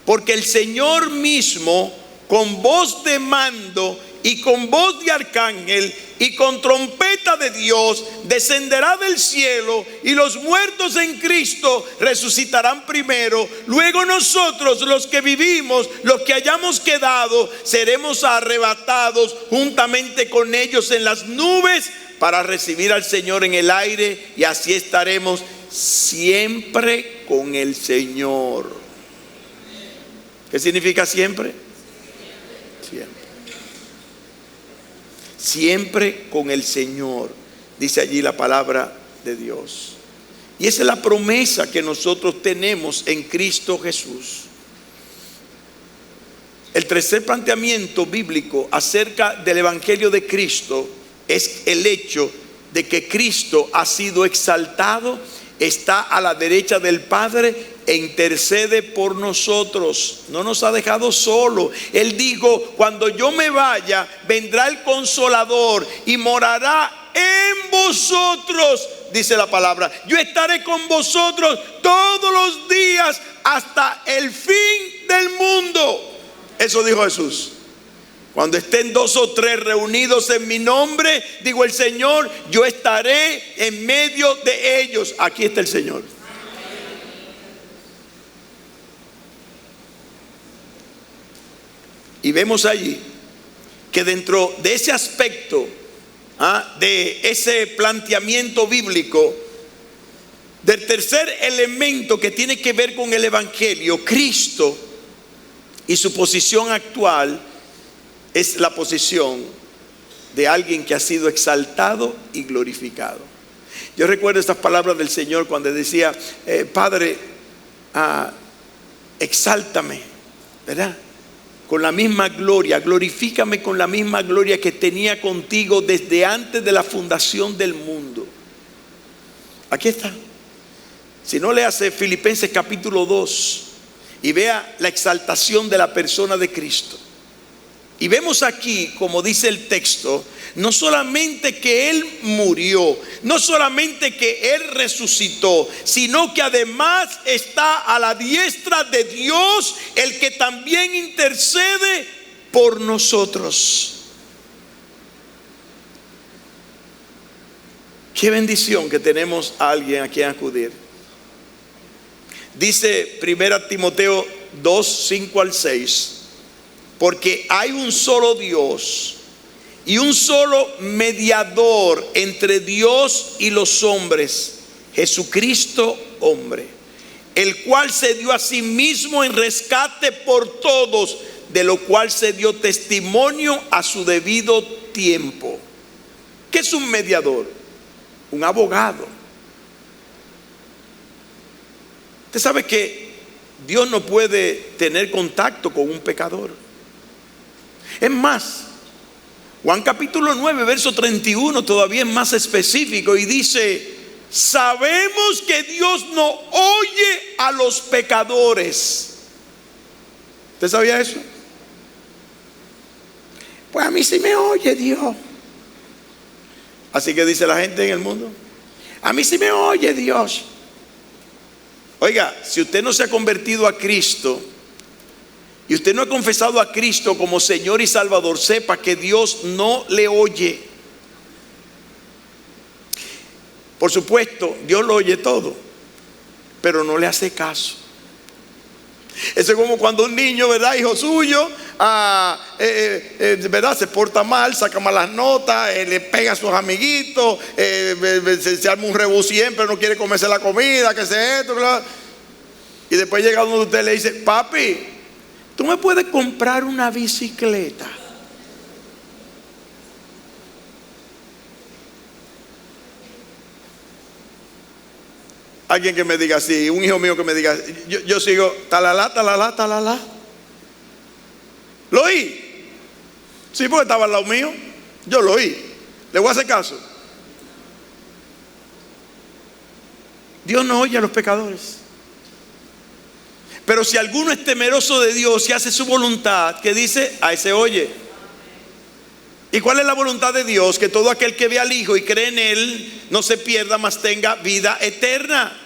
porque el Señor mismo, con voz de mando y con voz de arcángel y con trompeta de Dios, descenderá del cielo, y los muertos en Cristo resucitarán primero. Luego nosotros, los que vivimos, los que hayamos quedado, seremos arrebatados juntamente con ellos en las nubes para recibir al Señor en el aire, y así estaremos siempre con el Señor. ¿Qué significa siempre? Siempre. Siempre con el Señor, dice allí la palabra de Dios. Y esa es la promesa que nosotros tenemos en Cristo Jesús. El tercer planteamiento bíblico acerca del Evangelio de Cristo es el hecho de que Cristo ha sido exaltado, está a la derecha del Padre e intercede por nosotros. No nos ha dejado solo. Él dijo: cuando yo me vaya, vendrá el Consolador y morará en vosotros, dice la palabra. Yo estaré con vosotros todos los días hasta el fin del mundo. Eso dijo Jesús. Cuando estén 2 o 3 reunidos en mi nombre, digo el Señor, yo estaré en medio de ellos. Aquí está el Señor. Y vemos allí que dentro de ese aspecto, de ese planteamiento bíblico, del tercer elemento que tiene que ver con el Evangelio, Cristo y su posición actual, es la posición de alguien que ha sido exaltado y glorificado. Yo recuerdo estas palabras del Señor cuando decía: Padre, exáltame, ¿verdad? Con la misma gloria, glorifícame con la misma gloria que tenía contigo desde antes de la fundación del mundo. Aquí está. Si no, léase Filipenses capítulo 2 y vea la exaltación de la persona de Cristo. Y vemos aquí, como dice el texto, no solamente que Él murió, no solamente que Él resucitó, sino que además está a la diestra de Dios, el que también intercede por nosotros. Qué bendición que tenemos a alguien a quien acudir. Dice 1 Timoteo 2, 5 al 6. Porque hay un solo Dios y un solo mediador entre Dios y los hombres, Jesucristo hombre, el cual se dio a sí mismo en rescate por todos, de lo cual se dio testimonio a su debido tiempo. ¿Qué es un mediador? Un abogado. Usted sabe que Dios no puede tener contacto con un pecador. Es más, Juan capítulo 9, verso 31 todavía es más específico y dice: sabemos que Dios no oye a los pecadores. ¿Usted sabía eso? Pues a mí sí me oye Dios. Así que dice la gente en el mundo: a mí sí me oye Dios. Oiga, si usted no se ha convertido a Cristo y usted no ha confesado a Cristo como Señor y Salvador, sepa que Dios no le oye. Por supuesto, Dios lo oye todo, pero no le hace caso. Eso es como cuando un niño, ¿verdad?, hijo suyo, ¿verdad?, se porta mal, saca malas notas, le pega a sus amiguitos, se arma un rebú siempre, no quiere comerse la comida, que sea esto, ¿verdad? Y después llega uno de ustedes y le dice: papi, ¿tú me puedes comprar una bicicleta? Alguien que me diga así, un hijo mío que me diga, yo sigo, talala, talala, talala. ¿Lo oí? Sí, porque estaba al lado mío. Yo lo oí. ¿Le voy a hacer caso? Dios no oye a los pecadores. Pero si alguno es temeroso de Dios y hace su voluntad, ¿qué dice? A ese oye. ¿Y cuál es la voluntad de Dios? Que todo aquel que ve al Hijo y cree en Él no se pierda, mas tenga vida eterna.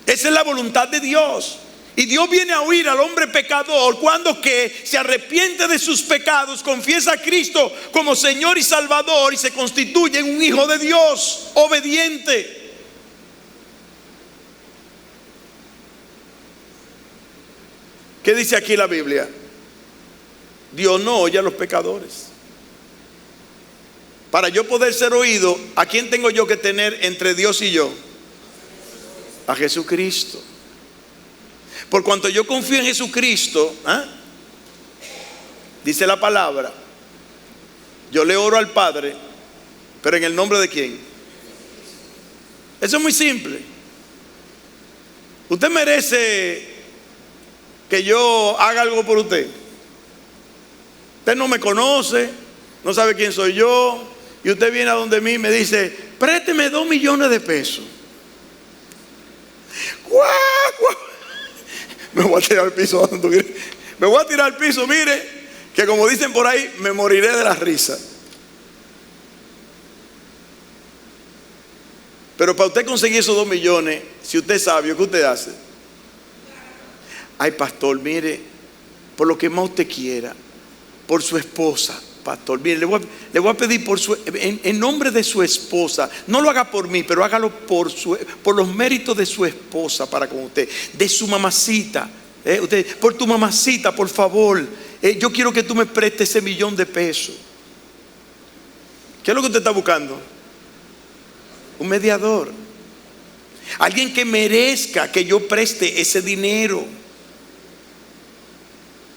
Esa es la voluntad de Dios. Y Dios viene a oír al hombre pecador cuando que se arrepiente de sus pecados, confiesa a Cristo como Señor y Salvador y se constituye en un hijo de Dios obediente. ¿Qué dice aquí la Biblia? Dios no oye a los pecadores. Para yo poder ser oído, ¿a quién tengo yo que tener entre Dios y yo? A Jesucristo. Por cuanto yo confío en Jesucristo, dice la palabra, yo le oro al Padre, pero ¿en el nombre de quién? Eso es muy simple. Usted merece que yo haga algo por usted? Usted no me conoce, no sabe quién soy yo, y usted viene a donde mí y me dice, présteme 2 millones de pesos. ¡Guau, guau! Me voy a tirar al piso. Me voy a tirar al piso, mire, que como dicen por ahí, me moriré de la risa. Pero para usted conseguir esos 2 millones, si usted es sabio, ¿qué usted hace? Ay, pastor, mire, por lo que más usted quiera, por su esposa, pastor, mire, le voy a pedir en nombre de su esposa. No lo haga por mí, pero hágalo por los méritos de su esposa para con usted, de su mamacita. Por tu mamacita, por favor, yo quiero que tú me prestes ese 1 millón de pesos. ¿Qué es lo que usted está buscando? Un mediador, alguien que merezca que yo preste ese dinero.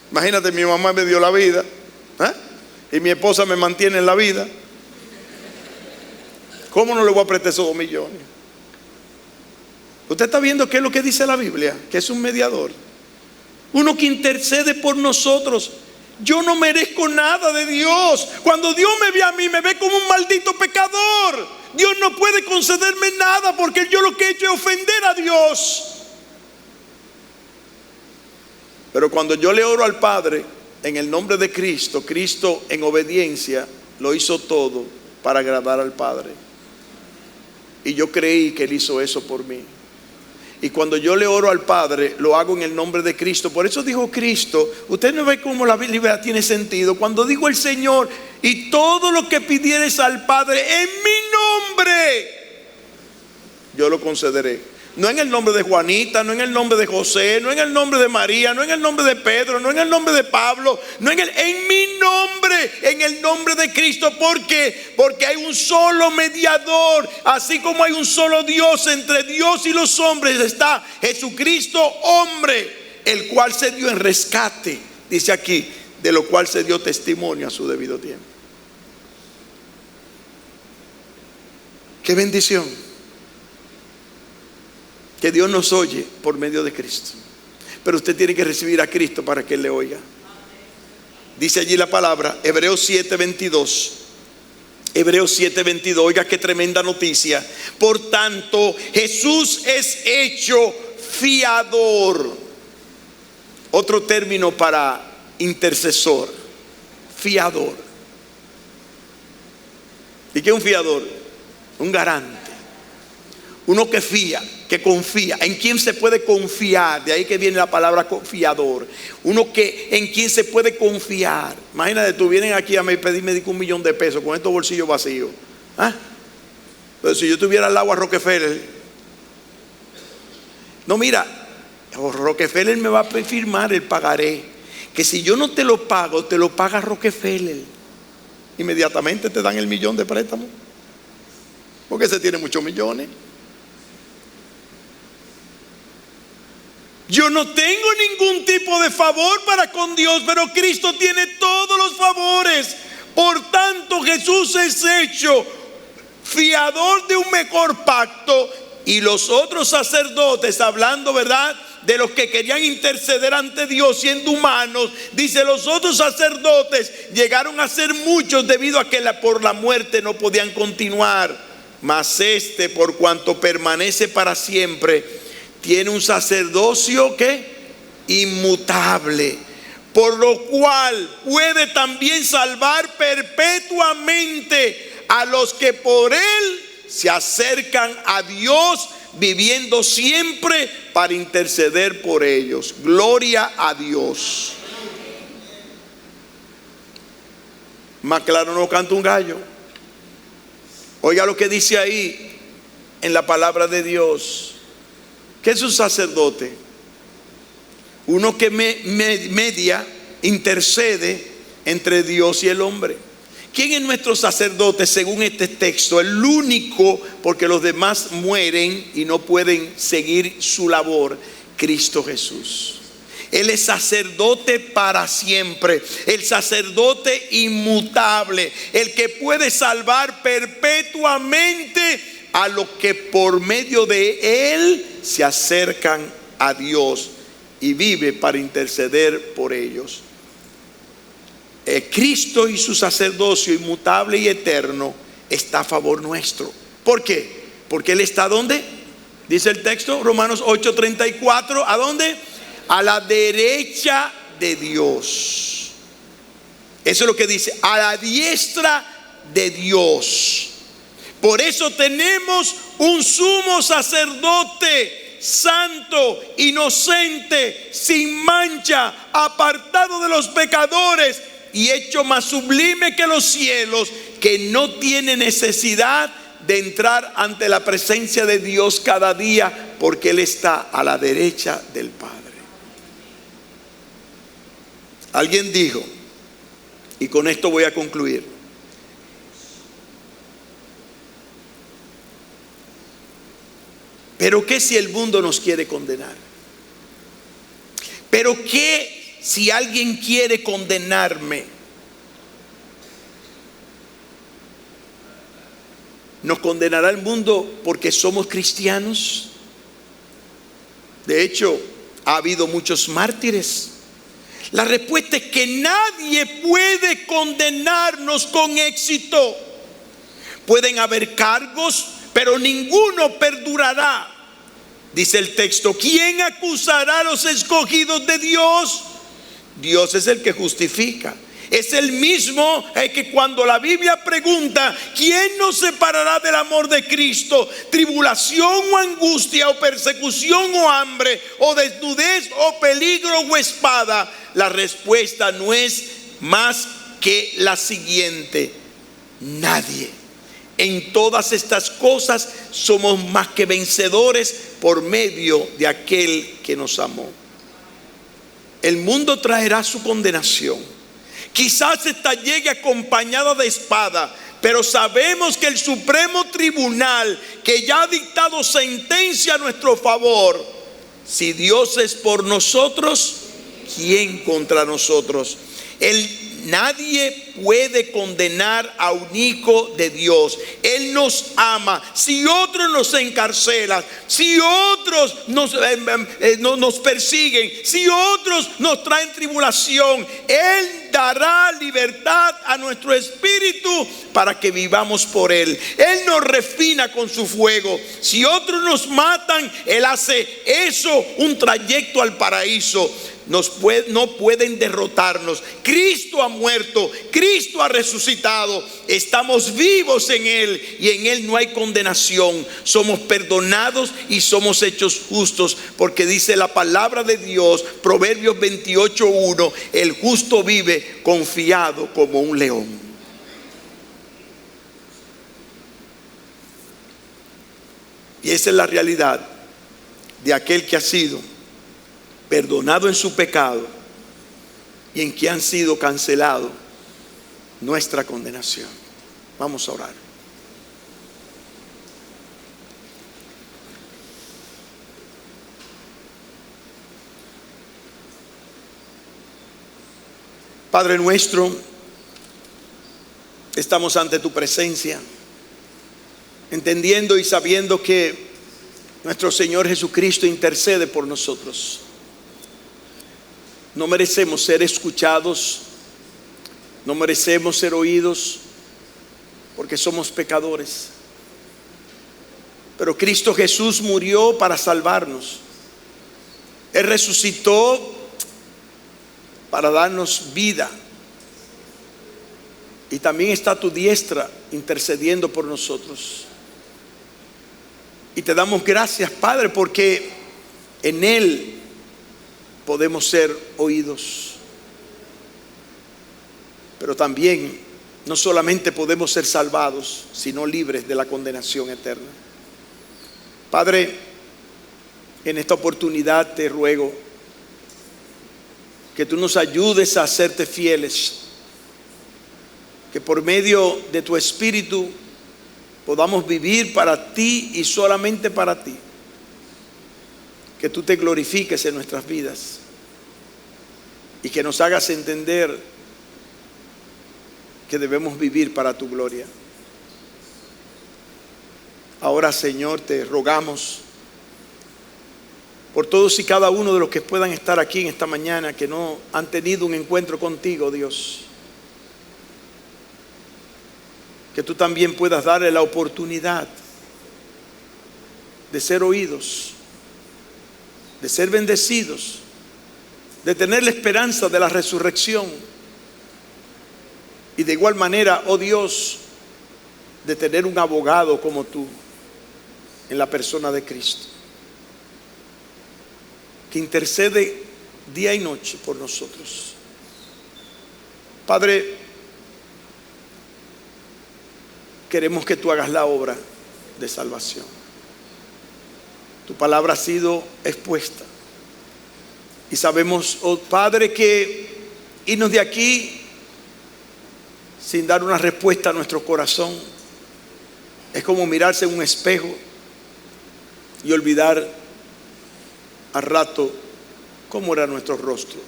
Imagínate, mi mamá me dio la vida, y mi esposa me mantiene en la vida. ¿Cómo no le voy a prestar esos 2 millones? Usted está viendo qué es lo que dice la Biblia, que es un mediador, uno que intercede por nosotros. Yo no merezco nada de Dios. Cuando Dios me ve a mí, me ve como un maldito pecador. Dios no puede concederme nada porque yo lo que he hecho es ofender a Dios. Pero cuando yo le oro al Padre en el nombre de Cristo, Cristo en obediencia lo hizo todo para agradar al Padre. Y yo creí que Él hizo eso por mí. Y cuando yo le oro al Padre, lo hago en el nombre de Cristo. Por eso dijo Cristo, usted no ve cómo la Biblia tiene sentido. Cuando digo el Señor, y todo lo que pidieres al Padre en mi nombre, yo lo concederé. No en el nombre de Juanita, no en el nombre de José, no en el nombre de María, no en el nombre de Pedro, no en el nombre de Pablo, no en mi nombre, en el nombre de Cristo. ¿Por qué? Porque hay un solo mediador, así como hay un solo Dios. Entre Dios y los hombres está Jesucristo, hombre, el cual se dio en rescate, dice aquí, de lo cual se dio testimonio a su debido tiempo. ¡Qué bendición! Que Dios nos oye por medio de Cristo. Pero usted tiene que recibir a Cristo para que Él le oiga. Dice allí la palabra, Hebreos 7:22. Hebreos 7:22, oiga qué tremenda noticia. Por tanto, Jesús es hecho fiador. Otro término para intercesor, fiador. ¿Y qué es un fiador? Un garante. Uno que fía, que confía. ¿En quién se puede confiar? De ahí que viene la palabra confiador. Uno que en quien se puede confiar. Imagínate, tú vienes aquí a pedirme 1 millón de pesos con estos bolsillos vacíos. Pero si yo tuviera al agua Rockefeller. No, mira, Rockefeller me va a firmar el pagaré. Que si yo no te lo pago, te lo paga Rockefeller. Inmediatamente te dan el 1 millón de préstamo. Porque se tiene muchos millones. Yo no tengo ningún tipo de favor para con Dios, pero Cristo tiene todos los favores. Por tanto, Jesús es hecho fiador de un mejor pacto. Y los otros sacerdotes, hablando, ¿verdad?, de los que querían interceder ante Dios siendo humanos, dice, los otros sacerdotes llegaron a ser muchos debido a que por la muerte no podían continuar. Mas este, por cuanto permanece para siempre, tiene un sacerdocio que inmutable, por lo cual puede también salvar perpetuamente a los que por él se acercan a Dios, viviendo siempre para interceder por ellos. Gloria a Dios. Más claro no canta un gallo. Oiga lo que dice ahí en la palabra de Dios. ¿Qué es un sacerdote? Uno que media, intercede entre Dios y el hombre. ¿Quién es nuestro sacerdote según este texto? El único, porque los demás mueren y no pueden seguir su labor, Cristo Jesús. Él es sacerdote para siempre, el sacerdote inmutable, el que puede salvar perpetuamente a los que por medio de él se acercan a Dios. y vive para interceder por ellos. Cristo y su sacerdocio inmutable y eterno está a favor nuestro. ¿Por qué? Porque Él está ¿dónde? Dice el texto, Romanos 8:34, ¿a dónde? A la derecha de Dios. Eso es lo que dice, a la diestra de Dios. Por eso tenemos un sumo sacerdote santo, inocente, sin mancha, apartado de los pecadores y hecho más sublime que los cielos, que no tiene necesidad de entrar ante la presencia de Dios cada día, porque Él está a la derecha del Padre. Alguien dijo, y con esto voy a concluir: ¿pero qué si el mundo nos quiere condenar? ¿Pero qué si alguien quiere condenarme? ¿Nos condenará el mundo porque somos cristianos? De hecho, ha habido muchos mártires. La respuesta es que nadie puede condenarnos con éxito. Pueden haber cargos, pero ninguno perdurará. Dice el texto, ¿quién acusará a los escogidos de Dios? Dios es el que justifica. Es el mismo que cuando la Biblia pregunta, ¿quién nos separará del amor de Cristo? Tribulación o angustia o persecución o hambre o desnudez o peligro o espada. La respuesta no es más que la siguiente: nadie. En todas estas cosas somos más que vencedores por medio de aquel que nos amó. El mundo traerá su condenación. Quizás esta llegue acompañada de espada, pero sabemos que el Supremo Tribunal, que ya ha dictado sentencia a nuestro favor, si Dios es por nosotros, ¿quién contra nosotros? Nadie puede condenar a un hijo de Dios. Él nos ama. Si otros nos encarcelan, si otros nos persiguen, si otros nos traen tribulación, Él dará libertad a nuestro espíritu para que vivamos por Él. Él nos refina con su fuego. Si otros nos matan, Él hace eso un trayecto al paraíso. No pueden derrotarnos. Cristo ha muerto, Cristo ha resucitado, estamos vivos en Él y en Él no hay condenación. Somos perdonados y somos hechos justos, porque dice la palabra de Dios, Proverbios 28:1, el justo vive confiado como un león. Y esa es la realidad de aquel que ha sido perdonado en su pecado y en que han sido cancelados nuestra condenación. Vamos a orar. Padre nuestro, estamos ante tu presencia, entendiendo y sabiendo que nuestro Señor Jesucristo intercede por nosotros. No merecemos ser escuchados, no merecemos ser oídos, porque somos pecadores. Pero Cristo Jesús murió para salvarnos. Él resucitó para darnos vida. Y también está a tu diestra intercediendo por nosotros. Y te damos gracias, Padre, porque en Él podemos ser oídos. Pero también no solamente podemos ser salvados, sino libres de la condenación eterna. Padre, en esta oportunidad te ruego que tú nos ayudes a hacerte fieles, que por medio de tu Espíritu podamos vivir para ti y solamente para ti. Que tú te glorifiques en nuestras vidas y que nos hagas entender que debemos vivir para tu gloria. Ahora, Señor, te rogamos por todos y cada uno de los que puedan estar aquí en esta mañana, que no han tenido un encuentro contigo, Dios. Que tú también puedas darle la oportunidad de ser oídos, de ser bendecidos, de tener la esperanza de la resurrección. Y de igual manera, oh Dios, de tener un abogado como tú en la persona de Cristo, que intercede día y noche por nosotros. Padre, queremos que tú hagas la obra de salvación. Tu palabra ha sido expuesta. Y sabemos, oh Padre, que irnos de aquí sin dar una respuesta a nuestro corazón es como mirarse en un espejo y olvidar al rato cómo era nuestro rostro.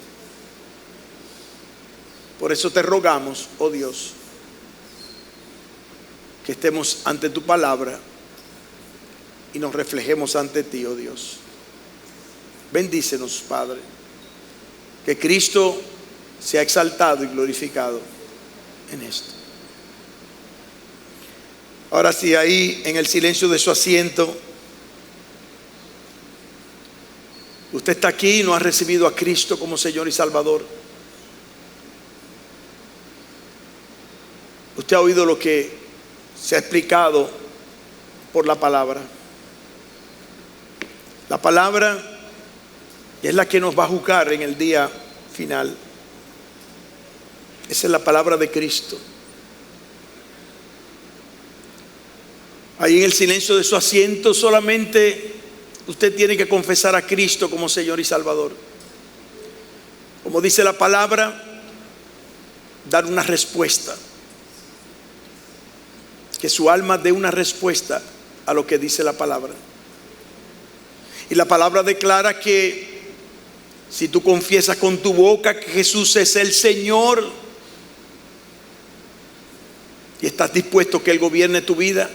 Por eso te rogamos, oh Dios, que estemos ante tu palabra y nos reflejemos ante ti, oh Dios. Bendícenos, Padre, que Cristo sea exaltado y glorificado en esto. Ahora sí, ahí en el silencio de su asiento, usted está aquí y no ha recibido a Cristo como Señor y Salvador. Usted ha oído lo que se ha explicado por la palabra. La palabra es la que nos va a juzgar en el día final. Esa es la palabra de Cristo. Ahí en el silencio de su asiento solamente usted tiene que confesar a Cristo como Señor y Salvador. Como dice la palabra, dar una respuesta. Que su alma dé una respuesta a lo que dice la palabra. Y la palabra declara que si tú confiesas con tu boca que Jesús es el Señor y estás dispuesto que Él gobierne tu vida,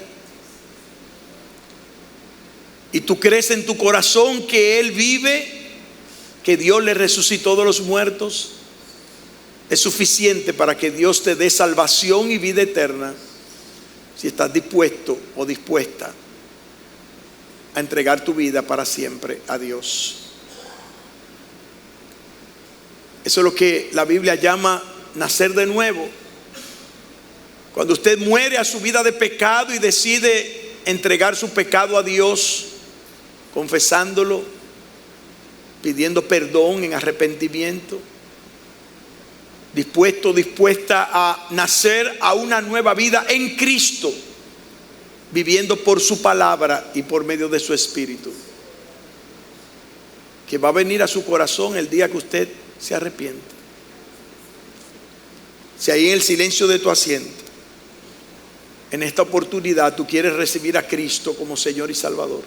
y tú crees en tu corazón que Él vive, que Dios le resucitó de los muertos, es suficiente para que Dios te dé salvación y vida eterna, si estás dispuesto o dispuesta a entregar tu vida para siempre a Dios. Eso es lo que la Biblia llama nacer de nuevo. Cuando usted muere a su vida de pecado y decide entregar su pecado a Dios, confesándolo, pidiendo perdón en arrepentimiento, dispuesta a nacer a una nueva vida en Cristo, viviendo por su palabra y por medio de su Espíritu, que va a venir a su corazón el día que usted se arrepiente. Si ahí en el silencio de tu asiento, en esta oportunidad tú quieres recibir a Cristo como Señor y Salvador,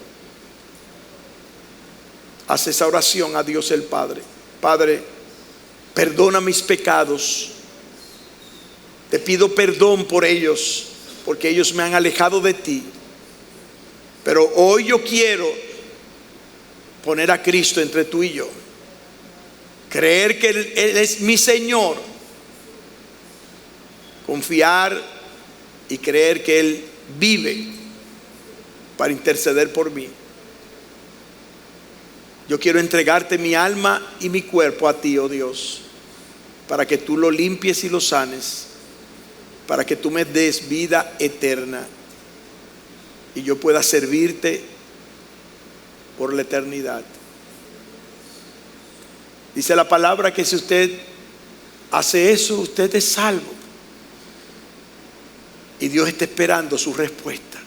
haz esa oración a Dios el Padre. Padre, perdona mis pecados. Te pido perdón por ellos, porque ellos me han alejado de ti. Pero hoy yo quiero poner a Cristo entre tú y yo. Creer que Él es mi Señor. Confiar y creer que Él vive para interceder por mí. Yo quiero entregarte mi alma y mi cuerpo a ti, oh Dios, para que tú lo limpies y lo sanes, para que tú me des vida eterna y yo pueda servirte por la eternidad. Dice la palabra que si usted hace eso, usted es salvo. Y Dios está esperando su respuesta.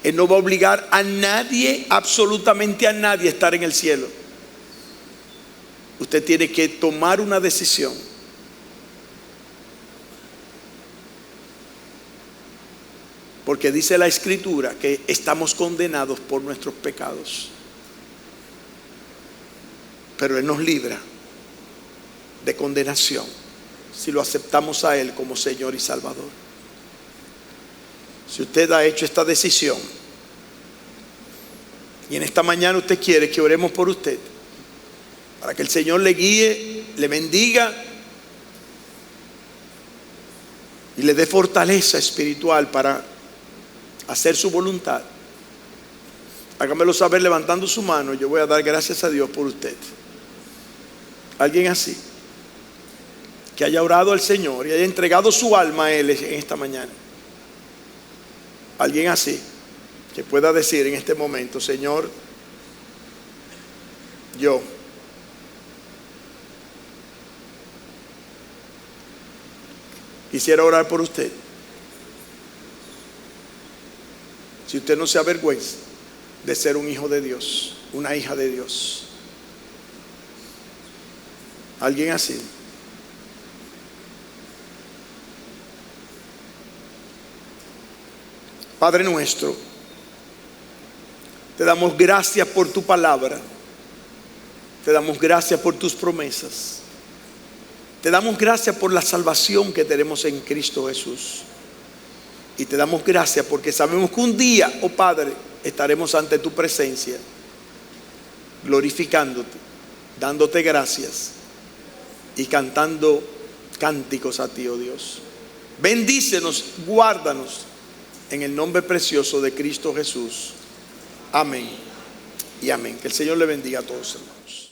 Él no va a obligar a nadie, absolutamente a nadie, a estar en el cielo. Usted tiene que tomar una decisión. Porque dice la Escritura que estamos condenados por nuestros pecados. Pero Él nos libra de condenación si lo aceptamos a Él como Señor y Salvador. Si usted ha hecho esta decisión, Y en esta mañana usted quiere que oremos por usted, para que el Señor le guíe, le bendiga y le dé fortaleza espiritual para hacer su voluntad. Hágamelo saber levantando su mano. Yo voy a dar gracias a Dios por usted. Alguien así, que haya orado al Señor y haya entregado su alma a Él en esta mañana. Alguien así, que pueda decir en este momento: Señor, yo quisiera orar por usted. Si usted no se avergüenza de ser un hijo de Dios, una hija de Dios. Alguien así. Padre nuestro, te damos gracias por tu palabra. Te damos gracias por tus promesas. Te damos gracias por la salvación que tenemos en Cristo Jesús. Y te damos gracias porque sabemos que un día, oh Padre, estaremos ante tu presencia, glorificándote, dándote gracias y cantando cánticos a ti, oh Dios. Bendícenos, guárdanos, en el nombre precioso de Cristo Jesús. Amén y amén. Que el Señor le bendiga a todos, hermanos.